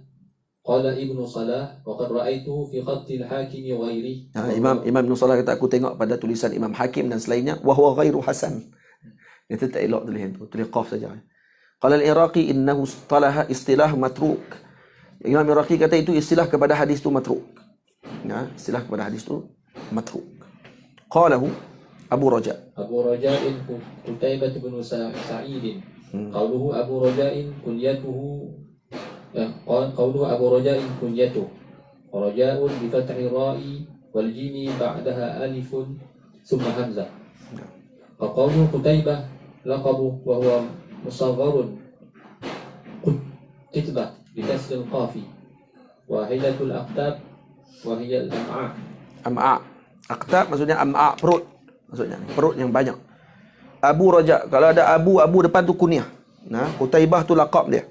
قال ابن صلاح وقد رأيته في خط الحاكم وغيره. Imam Ibn Salah kata aku tengok pada tulisan Imam Hakim dan selainnya wa huwa ghairu hasan. Itu tak elok tulis itu, tulis qaf saja. Qala al-Iraqi innahu istilah matruk. Imam Iraqi kata itu istilah kepada hadis tu matruk. Ya, istilah kepada hadis tu matruk. Qalahu Abu Raja. Abu Raja Qutaibah bin Sa'id. Qauluhu Abu Raja kunyatuhu قوله أبو رجاء كنيته ورجاء بفتح الراء والجيم بعدها ألف ثم همزة. وقوله قتيبة لقبه وهو مصغر قتبة بكسر القاف وهيلة الأقتاب وهي الأمعاء. Am'a. Aqtab maksudnya am'a, perut. Maksudnya perut yang banyak. Abu Raja, kalau ada Abu depan tu kunyah. Nah, Qutaibah tu laqab dia.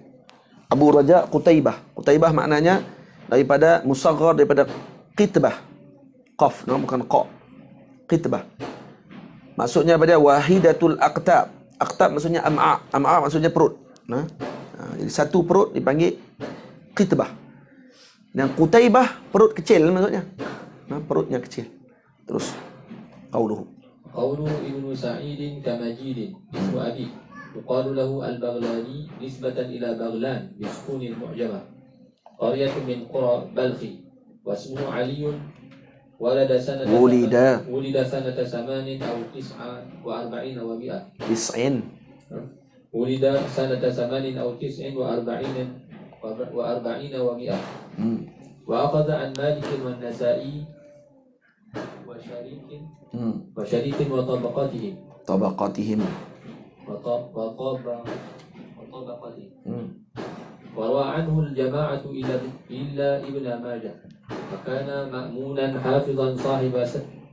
Abu Raja Qutaibah. Qutaibah maknanya daripada musaghar, daripada qitbah. Qaf, no, bukan qa. Qitbah. Maksudnya pada wahidatul aqtab. Aqtab maksudnya am'a. Am'a maksudnya perut. Nah, jadi satu perut dipanggil qitbah. Dan Qutaibah perut kecil maksudnya. Nah, perutnya kecil. Terus qauluhu. Qaulu Ibnu Sa'id kamajid ismu abi. يقال له البغلاني نسبة إلى بغلان بسكون المعجمة قرية من قرى بلخ واسمه علي ولد سنة 8 أو 49 و100 ولد سنة 8 أو 49 و100 وأخذ عن مالك والنسائي وشريك وطبقاتهم وطبقته وروى عنه الجماعة إلا ابن ماجه وكان مأمونا حافظا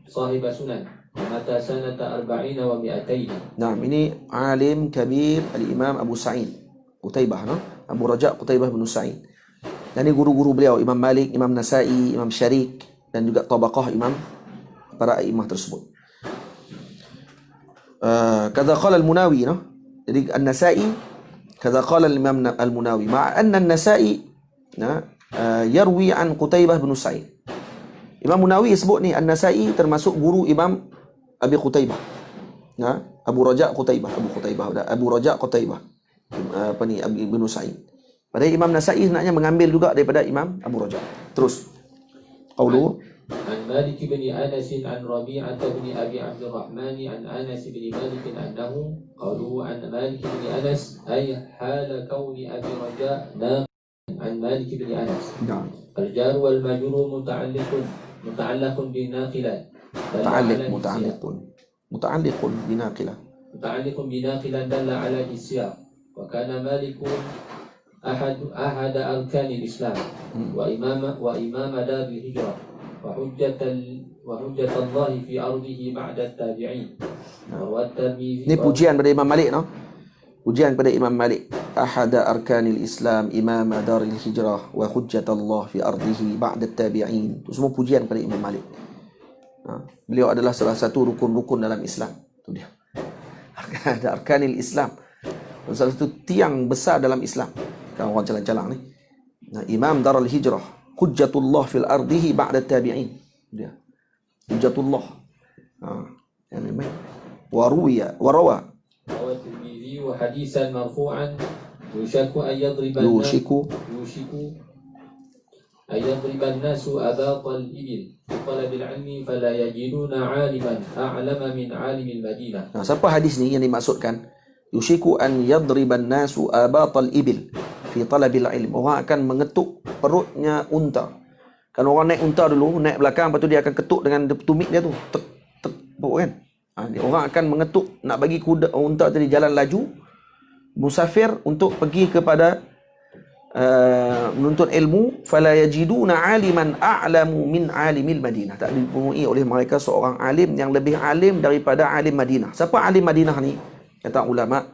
صاحب سنن ومات سنة 40 و200. Nah, ini alim kabir al-Imam Abu Sa'id Qutaibah, no? Abu Raja Qutaibah bin Sa'id. Dan ini guru-guru beliau, Imam Malik, Imam Nasai, Imam Syarik, dan juga tabaqah imam para imam tersebut. Kata qala al-Munawi, no? Jadi An-Nasai kata qala al-Imam al-Munawi ma'a anna An-Nasai yarwi an Qutaibah bin Sa'id. Imam Munawi sebut ni An-Nasai termasuk guru Imam Abi Qutaibah. Nah, Abu Raja Qutaibah, Abu Raja Qutaibah. Apa ni, Abi bin Sa'id. Padahal Imam Nasai sebenarnya mengambil juga daripada Imam Abu Raja. Terus qauluhu عن مالك بن أنس عن ربيعة بن أبي عبد الرحمن عن أنس بن مالك أنه قوله عن مالك بن أنس أي حال كون أبي رجاء عن مالك بن أنس. الجار والمجرور متعلق بالناقلة متعلق بناقلة دل على السياق. وكان مالك أحد أركان الإسلام وإمام دار الهجرة وحجة الله في أرضه بعد التابعين. Ini pujian pada Imam Malik, no? Pujian pada Imam Malik. Ahada arkanil Islam, imam daril hijrah, wa hujjatullah fi ardihi ba'da tabi'in. Itu semua pujian pada Imam Malik. Beliau adalah salah satu rukun-rukun dalam Islam. Itu dia. Ada arkanil Islam. Salah satu tiang besar dalam Islam. Kalau orang calang-calang ni. Nah, imam daril hijrah, hujjatullah fil ardihi ba'da tabi'in. Dia. Hujjatullah. Yani mai. Warawa. روى الترمذي حديثا مرفوعا يوشك أن يضرب الناس أباط الإبل في طلب العلم فلا يجدون عالما أعلم من عالم المدينة. Nah, siapa hadis ni yang dimaksudkan? Yushiku an yadriban nasu abatal ibil fi talabil ilm. Orang akan mengetuk perutnya unta. Kan orang naik unta dulu, naik belakang, lepas tu dia akan ketuk dengan tumit dia tu. Tek tek kan. Orang akan mengetuk nak bagi kuda unta tadi jalan laju musafir untuk pergi kepada menuntut ilmu. Fala yajiduna aliman a'lamu min alimil Madinah. Tak ditemui oleh mereka seorang alim yang lebih alim daripada alim Madinah. Siapa alim Madinah ni? Kata ulama,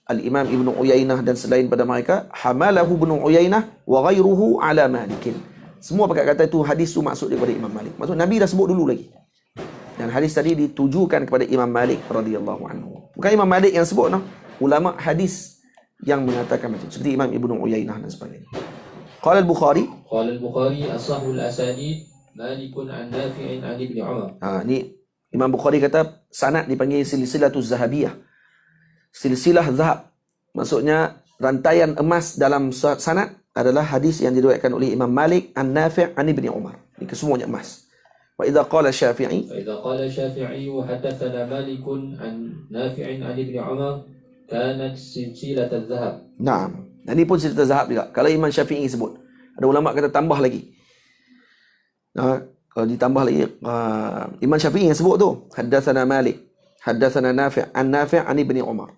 Al-Imam Ibn Uyainah dan selain pada mereka, hamalahu Ibn Uyainah wa ghairuhu ala Malikin. Semua pakai kata itu hadis tu maksud daripada Imam Malik. Maksud Nabi dah sebut dulu lagi. Dan hadis tadi ditujukan kepada Imam Malik radhiyallahu anhu. Bukan Imam Malik yang sebut, no. Ulama hadis yang mengatakan macam seperti Imam Ibn Uyainah dan sebagainya. Qala al-Bukhari. قال البخاري أصح الأسانيد مالك عن نافع عن ابن عمر. Ni Imam Bukhari kata sanad dipanggil silsilatuz zahabiyah. Silsilah zahab. Maksudnya rantaian emas dalam sanad adalah hadis yang diriwayatkan oleh Imam Malik an Nafi' an Ibni Umar. Ini kesemuanya emas. Wa idza qala Syafi'i, فإذا قال الشافعي حدثنا مالك عن نافع عن ابن عمر كانت سلسلة الذهب. Naam. Dan ini pun silsilah zahab juga. Kalau Imam Syafi'i sebut. Ada ulama kata tambah lagi. Kalau ditambah lagi Imam Syafi'i yang sebut tu, haddatsana Malik, haddatsana Nafi' an Nafi' an Ibni Umar.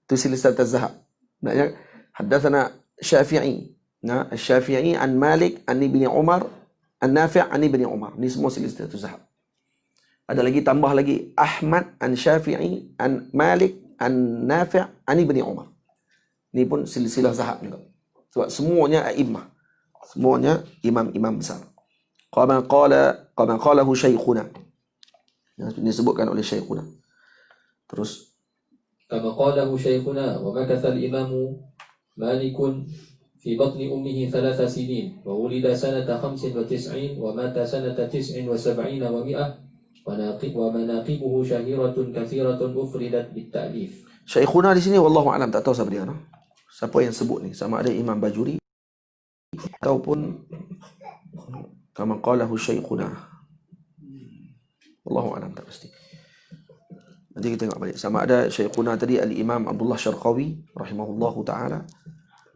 Itu silsilah az-zahab. Maknanya haddatsana Syafi'i. Syafi'i an Malik an Ibni Umar an Nafi' an Ibni Umar. Ini semua silsilah az-zahab. Ada lagi tambah lagi Ahmad an Syafi'i an Malik an Nafi' an Ibni Umar. Ini pun silsilah zahab juga. Sebab semuanya a'immah. Semuanya imam-imam besar. Qama qalahu syaikhuna. Yang disebutkan oleh syaikhuna. Terus كما قاله شيخنا ومكث الإمام مالك في بطن أمه 3 سنين وولد سنة 95 ومات سنة 79 و100 ومناقبه شهيرة كثيرة أفردت بالتأليف. Syaikhuna di sini wallahu alam, tak tahu siapa dia. Siapa yang sebut ni? Sama ada Imam Bajuri ataupun kama qalahu syaikhuna. Wallahu alam, tak pasti. Nanti kita tengok balik. Sama ada syaikhuna tadi al-Imam Abdullah Syarqawi rahimahullahu taala.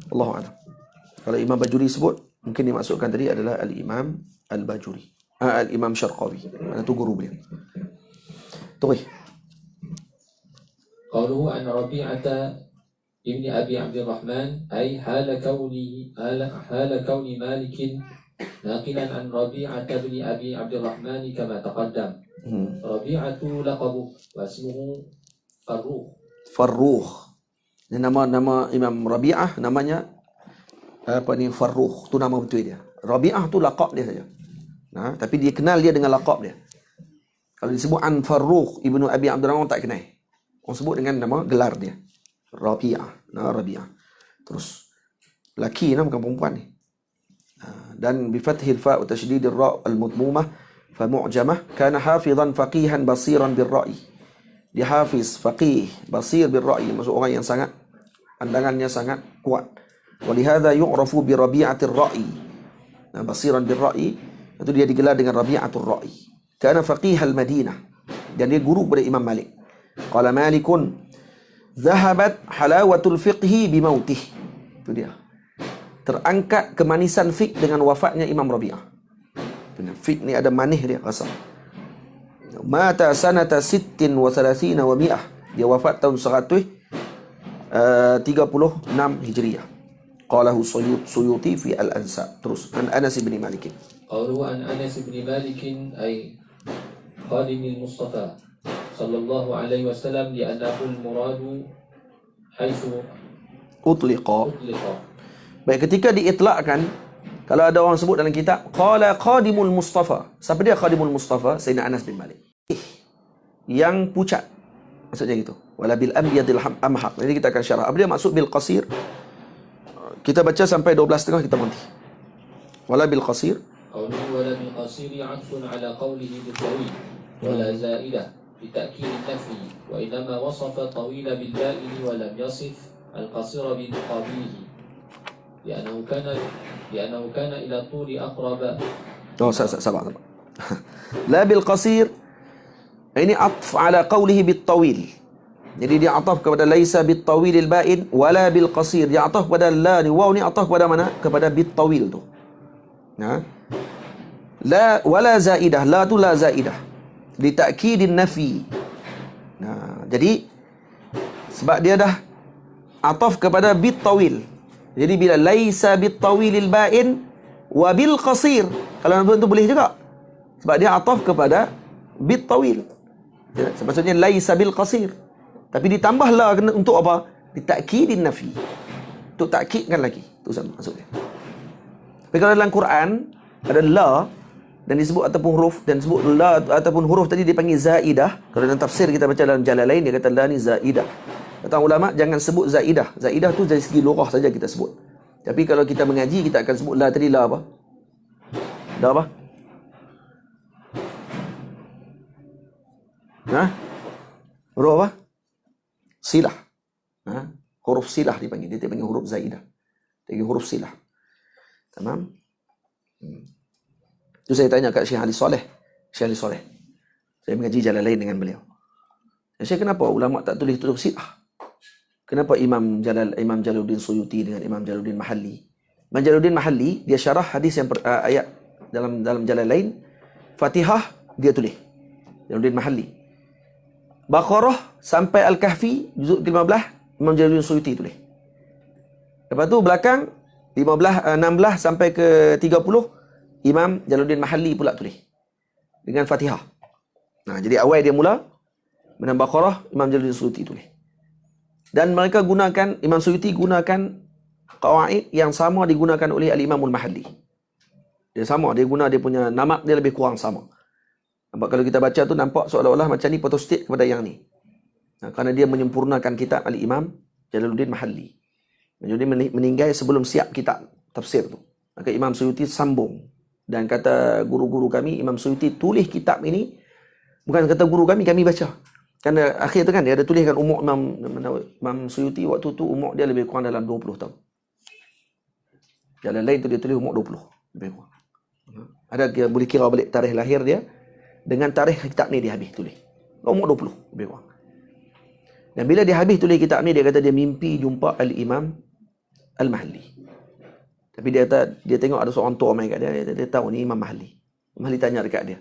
Wallahu alam. Kalau Imam Bajuri sebut, mungkin dimaksudkan tadi adalah al-Imam al-Bajuri. Al-Imam Syarqawi. Mana tu guru beliau. Terus. قوله عن ربيعة ابن أبي عبد الرحمن أي حال كون مالك ناقلا عن ربيعة بن أبي عبد الرحمن كما تقدم. ربيعة لقبه واسمه Farruh. Ini nama Imam Rabi'ah, namanya Farruh. Tu nama betul dia. Rabi'ah tu laqab dia saja. Tapi dia kenal dia dengan laqab dia. Kalau disebut an Farruh ibnu Abi Abdurrahman tak kenal. Orang sebut dengan nama gelar dia. Rabi'ah. Rabi'ah. Terus laki bukan perempuan ni. Dan bifathil fa' wa tasydidil ra' al-mudmumah fa mu'jamah kana hafizan faqihan basiran bil ra'i. Dia hafiz, faqih, basir bil ra'i, maksud orang yang sangat pandangannya sangat kuat. Walihadza yu'rafu bi rabi'atir ra'i. Basiran bil ra'i, itu dia digelar dengan Rabi'atul Ra'i. Kana faqihal Madinah, dan dia guru kepada Imam Malik. Qala Malikun zahabat halawatul fiqhi bi mautih. Itu dia. Terangkat kemanisan fiqh dengan wafatnya Imam Rabi'ah. Fiqh ni ada manis dia rasa. Mata sanata 36 wa 100. Dia wafat tahun 136 Hijriah. Qalahu Suyuti fi al-Ansab. Terus an Anas bin Malik. قوله عن أنس بن مالك أي خادم المصطفى صلى الله عليه وسلم لأنه المراد حيث أطلق. أطلق. Baik, ketika diitlakkan, kalau ada orang sebut dalam kitab qala khadimul Mustafa. Siapa dia khadimul Mustafa? Sayyidina Anas bin Malik. Yang pucat. Maksudnya gitu. Wala bil amyadil amhaq. Jadi kita akan syarah. Apa dia maksud bil qasir? Kita baca sampai 12.30 kita berhenti. Wala bil qasir. قوله ولا بالقصير عطف على قوله بالطويل ولا زائدة بتأكيد النفي وإنما وصف الطويل بالبائن ولم يصف القصير بمقابله لأنه كان إلى الطول أقرب. sabar. La bil qasir ini atf ala qawlihi bit tawil. Jadi dia ataf kepada laisa bit tawilil ba'in wala bil qasir. Dia ataf kepada la ni, waw ni ataf kepada mana? Kepada bit tawil tu. La wala zaidah, la tu la zaidah li ta'kidin nafi. Jadi sebab dia dah ataf kepada bit tawil. Jadi bila laisa bit tawilil ba'in wa bil qasir, kalau tu boleh juga. Sebab dia ataf kepada bit tawil. Maksudnya laisa bil qasir. Tapi ditambah la untuk apa? Li ta'kidin nafi. Untuk takkidkan lagi. Tu maksudnya. Tapi kalau dalam Quran ada la dan disebut ataupun huruf, dan sebut la ataupun huruf tadi dipanggil zaidah. Kalau dalam tafsir kita baca dalam Jalalain dia kata la ni zaidah. Kata ulama jangan sebut zaidah. Zaidah tu dari segi lughah saja kita sebut. Tapi kalau kita mengaji, kita akan sebut la tadi, la apa? La apa? Huruf apa? Silah. Huruf silah dipanggil. Dia panggil huruf zaidah. Dia panggil huruf silah. Tamam? Itu saya tanya kat Syekh Ali Soleh. Syekh Ali Soleh. Saya mengaji Jalalain dengan beliau. Syekh, kenapa ulama tak tulis huruf silah? Kenapa Imam Jalaluddin Suyuti dengan Imam Jalaluddin Mahalli? Imam Jalaluddin Mahalli, dia syarah hadis yang ayat dalam Jalalain. Fatihah, dia tulis. Jalaluddin Mahalli. Baqarah sampai Al-Kahfi, juzuk ke-15, Imam Jalaluddin Suyuti tulis. Lepas tu belakang, 16 sampai ke 30, Imam Jalaluddin Mahalli pula tulis. Dengan Fatihah. Jadi awal dia mula, dengan Baqarah, Imam Jalaluddin Suyuti tulis. Dan mereka gunakan, Imam Suyuti gunakan qawaid yang sama digunakan oleh Al-Imamul Mahalli. Dia sama, dia guna dia punya nama, dia lebih kurang sama. Nampak kalau kita baca tu nampak seolah-olah macam ni photostat kepada yang ni. Kerana dia menyempurnakan kitab Al-Imam Jalaluddin Mahalli. Jadi meninggal sebelum siap kitab tafsir tu. Maka Imam Suyuti sambung. Dan kata guru-guru kami, Imam Suyuti tulis kitab ini, bukan kata guru kami baca. Kerana akhir tu kan dia ada tuliskan umur Imam Suyuti waktu tu umur dia lebih kurang dalam 20 tahun. Jalan lain tu dia tulis umur 20 lebih kurang. Ada dia boleh kira balik tarikh lahir dia dengan tarikh kitab ni dia habis tulis. Umur 20 lebih kurang. Dan bila dia habis tulis kitab ni, dia kata dia mimpi jumpa Al-Imam Al-Mahalli. Tapi dia kata dia tengok ada seorang tua main kat dia tahu ni Imam Mahalli. Mahalli tanya dekat dia,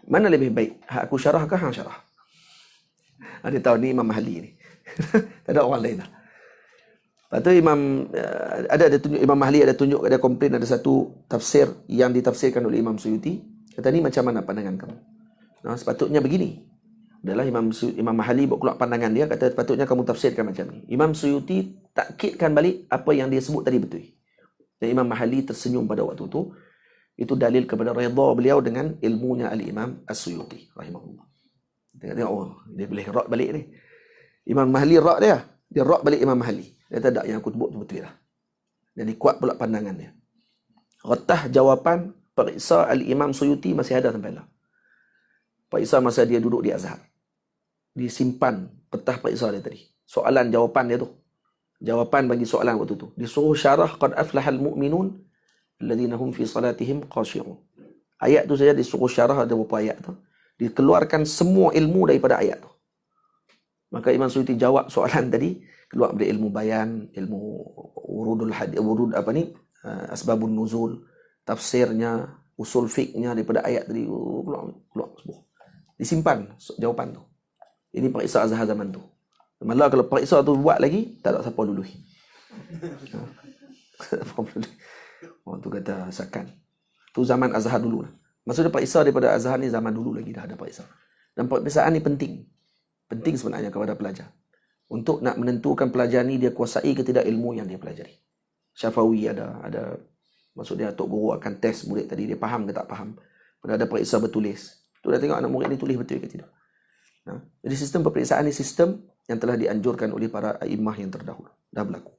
mana lebih baik, hak aku syarah ke hang syarah? Dia tahu ni Imam Mahalli ni. Tak ada orang lain lah. Lepas tu Imam Mahalli ada tunjuk, ada komplain, ada satu tafsir yang ditafsirkan oleh Imam Suyuti. Kata ni macam mana pandangan kamu? Sepatutnya begini. Adalah Imam Mahalli buat keluar pandangan dia, kata sepatutnya kamu tafsirkan macam ni. Imam Suyuti takkidkan balik apa yang dia sebut tadi betul. Dan Imam Mahalli tersenyum pada waktu tu. Itu dalil kepada redha beliau dengan ilmunya Al-Imam As-Suyuti rahimahullah. Tengok, dia boleh rak balik ni. Imam Mahalli rak dia. Dia rak balik Imam Mahalli. Dia kata, tak, yang aku sebut tu betul lah. Jadi kuat pula pandangan dia. Retah jawapan periksa Al-Imam Suyuti masih ada sampai lah. Periksa masa dia duduk di Azhar. Disimpan petah periksa dia tadi. Soalan jawapan dia tu. Jawapan bagi soalan waktu tu. Disuruh syarah qad aflahal mu'minun alladhina hum fi salatihim khashi'un. Ayat tu saja disuruh syarah, ada beberapa ayat tu. Dikeluarkan semua ilmu daripada ayat tu. Maka Imam Suyuti jawab soalan tadi, keluar dari ilmu bayan, ilmu urudul hadis, asbabun nuzul, tafsirnya, usul fiqhnya daripada ayat tadi, keluar semua. Disimpan jawapan tu. Ini periksa Azhar zaman tu. Malah kalau periksa tu buat lagi, tak ada siapa luluh. Orang tu kata sakan. Tu zaman Azhar dulu lah. Maksudnya periksa daripada Azhar ni zaman dulu lagi dah ada periksa. Dan periksaan ni penting. Penting sebenarnya kepada pelajar. Untuk nak menentukan pelajar ni dia kuasai ke tidak ilmu yang dia pelajari. Syafawi ada maksudnya Tok Guru akan test murid tadi, dia faham ke tak faham. Pada ada periksa bertulis. Tu dah tengok anak murid ni tulis betul ke tidak. Jadi sistem peperiksaan ni sistem yang telah dianjurkan oleh para a'immah yang terdahulu. Dah berlaku.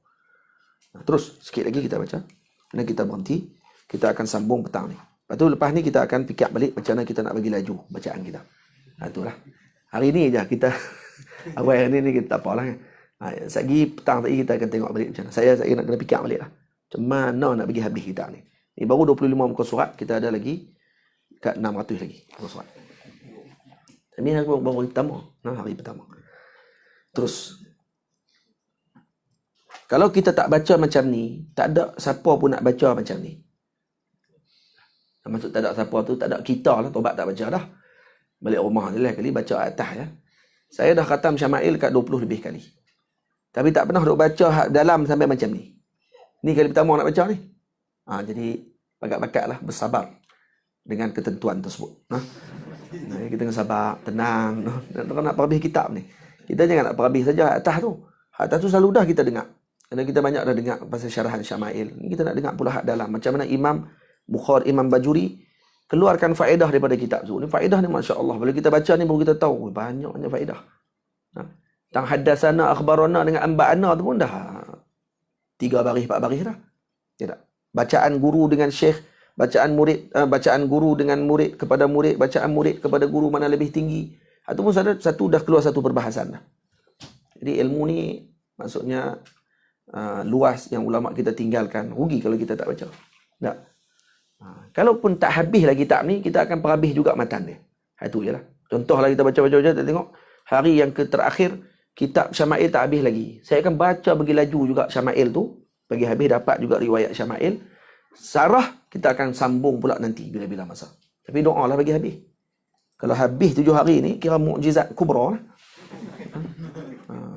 Terus sikit lagi kita baca. Dan kita berhenti. Kita akan sambung petang ni. Lepas ni kita akan fikir balik macam mana kita nak bagi laju bacaan kita. Itulah. Hari ni je kita awal hari ni kita tak apalah. Sagi petang tadi kita akan tengok balik macam mana. Saya nak kena fikir balik lah. Macam mana nak bagi habis kita ni. Ni baru 25 muka surat, kita ada lagi kat 600 lagi muka surat. Ini hari baru hari pertama. Hari pertama. Terus kalau kita tak baca macam ni, tak ada siapa pun nak baca macam ni. Maksud tak ada siapa tu, tak ada kita lah, tobat tak baca dah. Balik rumah je lah kali baca atas ya. Saya dah khatam Syama'il kat 20 lebih kali. Tapi tak pernah duk baca dalam sampai macam ni. Ni kali pertama nak baca ni. Jadi bakat-bakat lah, bersabar dengan ketentuan tersebut. Kita kena sabar, tenang. Nak perhabis kitab ni. Kita jangan nak perhabis saja atas tu. Atas tu selalu dah kita dengar. Kerana kita banyak dah dengar pasal syarahan Syama'il. Ni kita nak dengar pula hak dalam. Macam mana Imam Bukhari, Imam Bajuri keluarkan faedah daripada kitab tu. Ni faedah ni Masya Allah. Bila kita baca ni baru kita tahu. Banyaknya faedah. Tentang haddasana, akhbarana dengan amba'ana tu pun dah 3 baris 4 baris dah. Tidak. Bacaan guru dengan syekh, bacaan guru dengan murid kepada murid, bacaan murid kepada guru mana lebih tinggi. Itu pun satu dah keluar satu perbahasan dah. Jadi ilmu ni maksudnya luas yang ulama kita tinggalkan. Rugi kalau kita tak baca. Tak. Kalaupun tak habis lagi kitab ni, kita akan perhabis juga matan dia. Itu je lah. Contohlah kita baca-baca, kita tengok hari yang terakhir kitab Syama'il tak habis lagi. Saya akan baca bagi laju juga Syama'il tu. Bagi habis dapat juga riwayat Syama'il. Sarah kita akan sambung pula nanti bila-bila masa. Tapi doa lah bagi habis. Kalau habis 7 hari ni kira mukjizat kubra lah.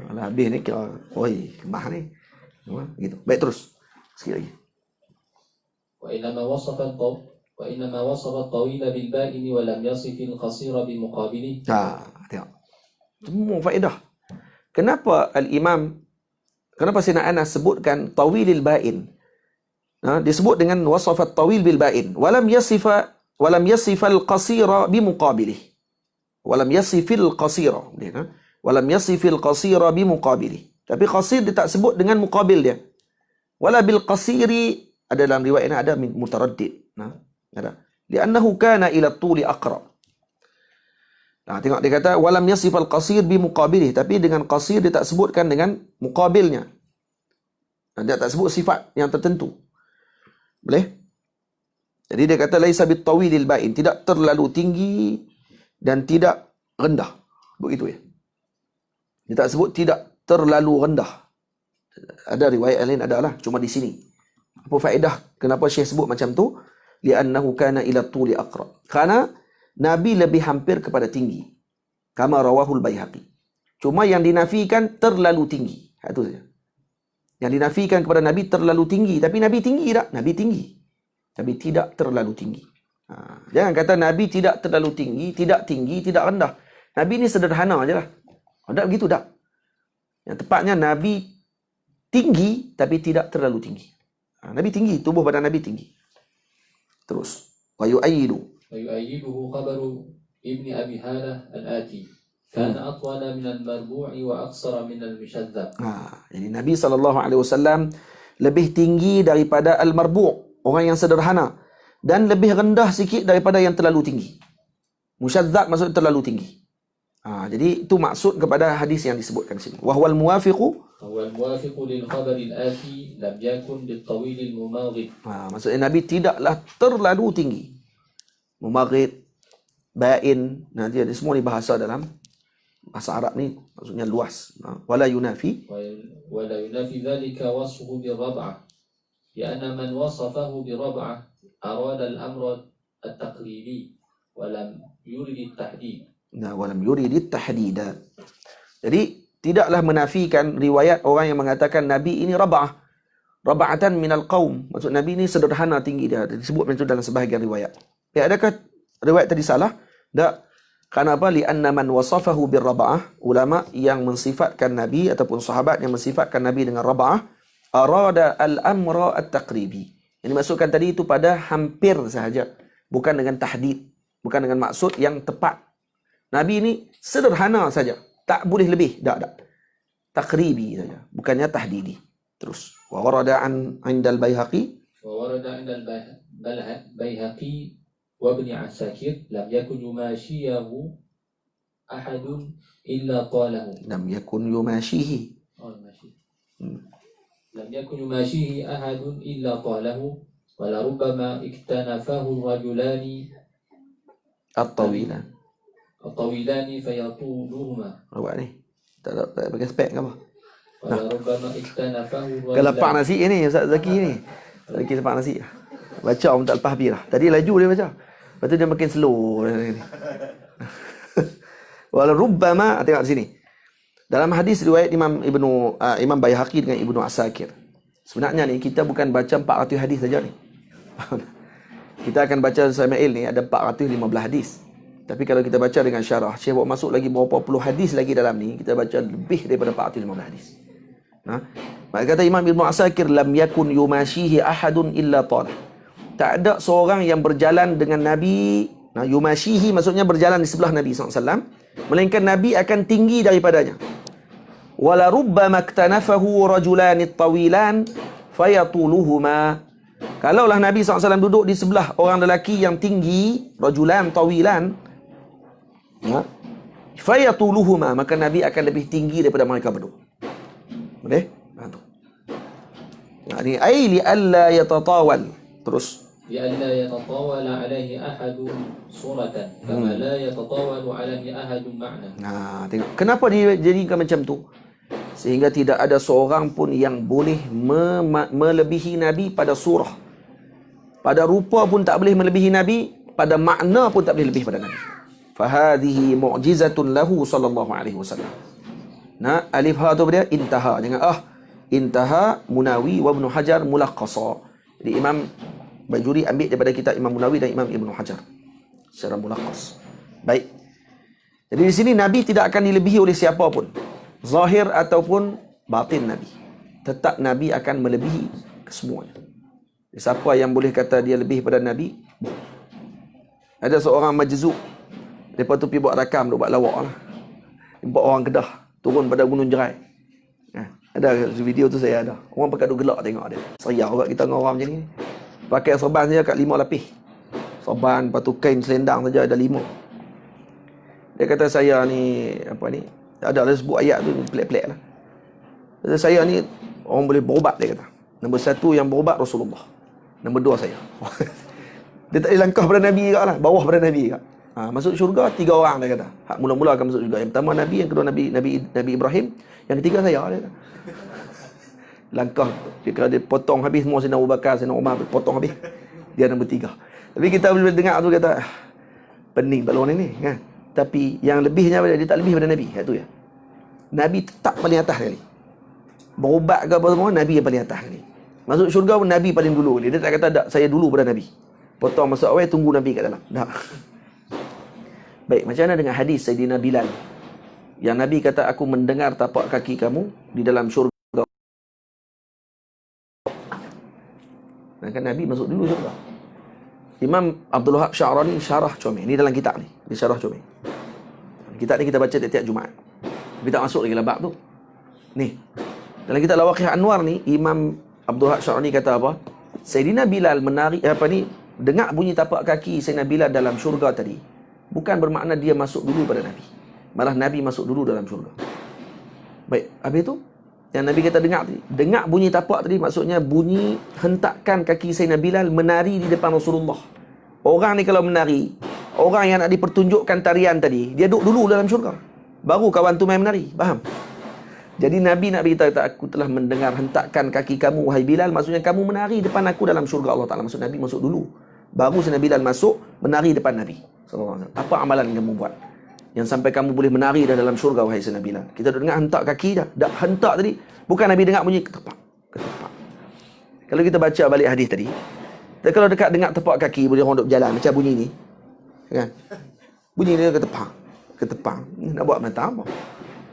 Kalau habis ni kira oi, kemah ni. Gitu. Baik terus. Sekali lagi. وإنما وصف الطويل بالبائن ولم يصف القصير بمقابله. Tengok. Semua faedah. Kenapa Sayyidina Anas sebutkan tawilil ba'in? Disebut dengan wasafat tawil bil ba'in. Walam yasifal qasira bimuqabilih. Walam yasifil qasira bimuqabilih. Tapi qasir dia tak sebut dengan muqabil dia. Wala bil qasiri, ada dalam riwayat ini ada mutaraddid. Ada. Li'annahu kana ila tuli aqra. Tengok dia kata walam yasifal qasir bimuqabilih, tapi dengan qasir dia tak sebutkan dengan muqabilnya. Dia tak sebut sifat yang tertentu. Boleh? Jadi dia kata laisa bitawilil ba'in, tidak terlalu tinggi dan tidak rendah. Begitu ya. Dia tak sebut tidak terlalu rendah. Ada riwayat lain adalah cuma di sini. Apa faedah kenapa Syekh sebut macam tu? Li'annahu kana ila tuli aqra. Karena Nabi lebih hampir kepada tinggi. Kama rawahul Baihaqi. Cuma yang dinafikan terlalu tinggi. Itu saja. Yang dinafikan kepada Nabi terlalu tinggi. Tapi Nabi tinggi tak? Nabi tinggi. Tapi tidak terlalu tinggi. Jangan kata Nabi tidak terlalu tinggi, tidak rendah. Nabi ni sederhana je lah. Tak begitu tak? Yang tepatnya Nabi tinggi tapi tidak terlalu tinggi. Nabi tinggi, tubuh badan Nabi tinggi. Terus. Wa yu'ayyiduhu khabaru Ibni Abi Halah al-Ati. Kana atwala min al-marbu'i wa aksara min al-mushadzab. Jadi Nabi SAW lebih tinggi daripada al-marbu', orang yang sederhana, dan lebih rendah sikit daripada yang terlalu tinggi. Mushadzab maksudnya terlalu tinggi. Jadi itu maksud kepada hadis yang disebutkan sini. Wa huwal muwafiqu lil khabar al-ati lam yakun bil tawil al-mumaghid. Maksudnya Nabi tidaklah terlalu tinggi. Mumaghid, ba'in, nanti ada semua ni bahasa dalam bahasa Arab ni maksudnya luas. Wala yunafi dhalika wasfuhu bil rab'ah. Lianna man wasafahu bil rab'ah arada al-amr at-taqlidi wa lam yurid at-tahdid. Walam yurid at-tahdid. Jadi tidaklah menafikan riwayat orang yang mengatakan Nabi ini rab'ah. Rab'atan minal qaum. Maksud Nabi ini sederhana tinggi dia. Disebut macam itu dalam sebahagian riwayat. Adakah riwayat tadi salah? Tak. Kerana apa? Li'anna man wasafahu bir-rab'ah. Ulama yang mensifatkan Nabi ataupun sahabat yang mensifatkan Nabi dengan rab'ah, arada al-amra at-taqribi. Yang dimaksudkan tadi itu pada hampir sahaja. Bukan dengan tahdid. Bukan dengan maksud yang tepat. Nabi ini sederhana saja. Tak boleh lebih. Tak. Taqribi saja. Bukannya tahdidi. Terus. Wa warada indal Baihaqi. Wa warada indal Baihaqi wa Ibn Asakir lam yakun yumashiyahu ahadun illa qalahu. Lam yakun yumashihi. Lam yakun yumashihi ahadun illa qalahu wa la rubbama iktanafahu rajulani at-tawilani fayatuluhuma. Awak ni tak pakai spek ke apa? Wa la rubbama iktanafahu Kalau lepak nasi ni Ustaz Zaki ni. Ustaz Zaki lepak nasi. Baca pun tak lepas habis lah. Tadi laju dia baca. Lepas tu dia makin slow. Walau rubbama, tengok sini. Dalam hadis riwayat Imam Baihaqi dengan Ibnu Asakir. Sebenarnya ni kita bukan baca 400 hadis saja ni. Kita akan baca Syama'il ni ada 415 hadis. Tapi kalau kita baca dengan syarah, Syekh bawa masuk lagi berapa puluh hadis lagi dalam ni, kita baca lebih daripada 415 hadis. Maka kata Imam Ibnu Asakir, lam yakun yumashihi ahadun illa tal. Tak ada seorang yang berjalan dengan Nabi. Yumashihi maksudnya berjalan di sebelah Nabi SAW. Melainkan Nabi akan tinggi daripadanya. Wala rubbama iktanafahu rajulani tawilan fayatuluhuma. Kalaulah Nabi SAW duduk di sebelah orang lelaki yang tinggi, rajulan tawilan, ya, fayatuluhuma, maka Nabi akan lebih tinggi daripada mereka berdua. Boleh? Tu. Ini ai li alla yatatawal. Terus لئلا يتطاول عليه أحد صورة كما لا يتطاول عليه أحد معنى. Tengok. Kenapa dia jadikan macam tu? Sehingga tidak ada seorang pun yang boleh melebihi Nabi pada surah. Pada rupa pun tak boleh melebihi Nabi, pada makna pun tak boleh lebih pada Nabi. Fahadhihi mu'jizatun lahu sallallahu alaihi wasallam. Nah, alif ha tu dia intaha. Jangan intaha Munawi wa Ibnu Hajar mulaqqasa. Jadi Imam Bajuri ambil daripada kitab Imam Munawi dan Imam Ibnu Hajar secara mulaqqas. Baik. Jadi di sini Nabi tidak akan dilebihi oleh siapa pun, zahir ataupun batin Nabi. Tetap Nabi akan melebihi kesemuanya. Siapa yang boleh kata dia lebih pada Nabi? Ada seorang majzub, lepas tu pergi buat rakam, buat lawak lah. Nampak orang Kedah turun pada Gunung Jerai. Ada video tu saya ada. Orang pakai duk gelak tengok dia. Serius juga kita dengan orang macam ni. Pakai serban saja kat 5 lapis. Serban, lepas tu kain selendang saja ada 5. Dia kata saya ni, ada lah sebut ayat tu pelik-pelik lah. Kata saya ni orang boleh berubat, dia kata. Nombor 1 yang berubat Rasulullah. Nombor 2 saya. Dia tak boleh langkah pada Nabi juga lah. Bawah pada Nabi juga. Masuk syurga 3 orang, dia kata. Hak mula-mula akan masuk syurga. Yang pertama Nabi, yang kedua Nabi Ibrahim, yang ketiga saya, dia kata. Langkah. Kalau dia potong habis semua Sayyidina Abu Bakar, Sayyidina Umar, potong habis. Dia nombor 3. Tapi kita boleh dengar tu kata, pening tak lawan ini. Kan? Tapi yang lebihnya, dia tak lebih pada Nabi. Itu ya. Nabi tetap paling atas kali. Berubat ke apa semua, Nabi yang paling atas kali. Masuk syurga pun Nabi paling dulu. Dia tak kata tak, saya dulu pada Nabi. Potong masuk awal, tunggu Nabi kat dalam. Tak. Baik, macam mana dengan hadis Sayyidina Bilal? Yang Nabi kata, aku mendengar tapak kaki kamu di dalam syurga. Kan Nabi masuk dulu syurga. Imam Abdul Wahab Sya'rani syarah comel. Ni dalam kitab ni. Dia syarah comel. Kitab ni kita baca tiap-tiap Jumaat. Tapi tak masuk lagi lah bab tu. Ni. Dalam kitab Lawaqih Anwar ni, Imam Abdul Wahab Sya'rani kata apa? Sayyidina Bilal menari, dengar bunyi tapak kaki Sayyidina Bilal dalam syurga tadi. Bukan bermakna dia masuk dulu pada Nabi. Malah Nabi masuk dulu dalam syurga. Baik. Habis tu, yang Nabi kata dengar bunyi tapak tadi, maksudnya bunyi hentakan kaki Sayyidina Bilal menari di depan Rasulullah. Orang ni kalau menari, orang yang nak dipertunjukkan tarian tadi, dia duduk dulu dalam syurga. Baru kawan tu main menari. Faham? Jadi Nabi nak beritahu, aku telah mendengar hentakan kaki kamu, wahai Bilal. Maksudnya kamu menari depan aku dalam syurga Allah Ta'ala. Maksud Nabi masuk dulu. Baru Sayyidina Bilal masuk, menari depan Nabi SAW. Apa amalan yang kamu buat yang sampai kamu boleh menari dah dalam syurga, wahai Sayyidina Bilal? Kita dah dengar hentak kaki dah. Dah hentak tadi. Bukan Nabi dengar bunyi ketepak. Kalau kita baca balik hadis tadi, kalau dekat dengar tepak kaki, boleh orang duduk berjalan macam bunyi ni. Kan? Bunyi ni ketepak. Nak buat mata apa?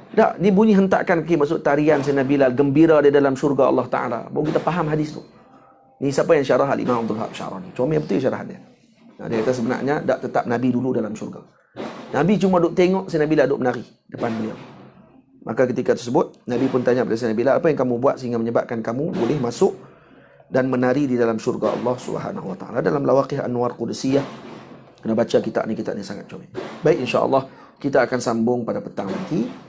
Tak, ni bunyi hentakan kaki, maksud tarian Sayyidina Bilal, gembira dia dalam syurga Allah Ta'ala. Baru kita faham hadis tu. Ni siapa yang syarah? Al-Imam Abdul Wahab Sya'rani. Comel betul syarah dia. Dia kata sebenarnya tak tetap Nabi dulu dalam syurga. Nabi cuma duk tengok Sayyidina Bilal duk menari depan beliau. Maka ketika tersebut, Nabi pun tanya kepada Sayyidina Bilal, apa yang kamu buat sehingga menyebabkan kamu boleh masuk dan menari di dalam syurga Allah Subhanahu Wa Ta'ala? Dalam Lawaqih Anwar Qudusiyah. Kena baca kitab ni sangat comel. Baik, insya-Allah kita akan sambung pada petang nanti.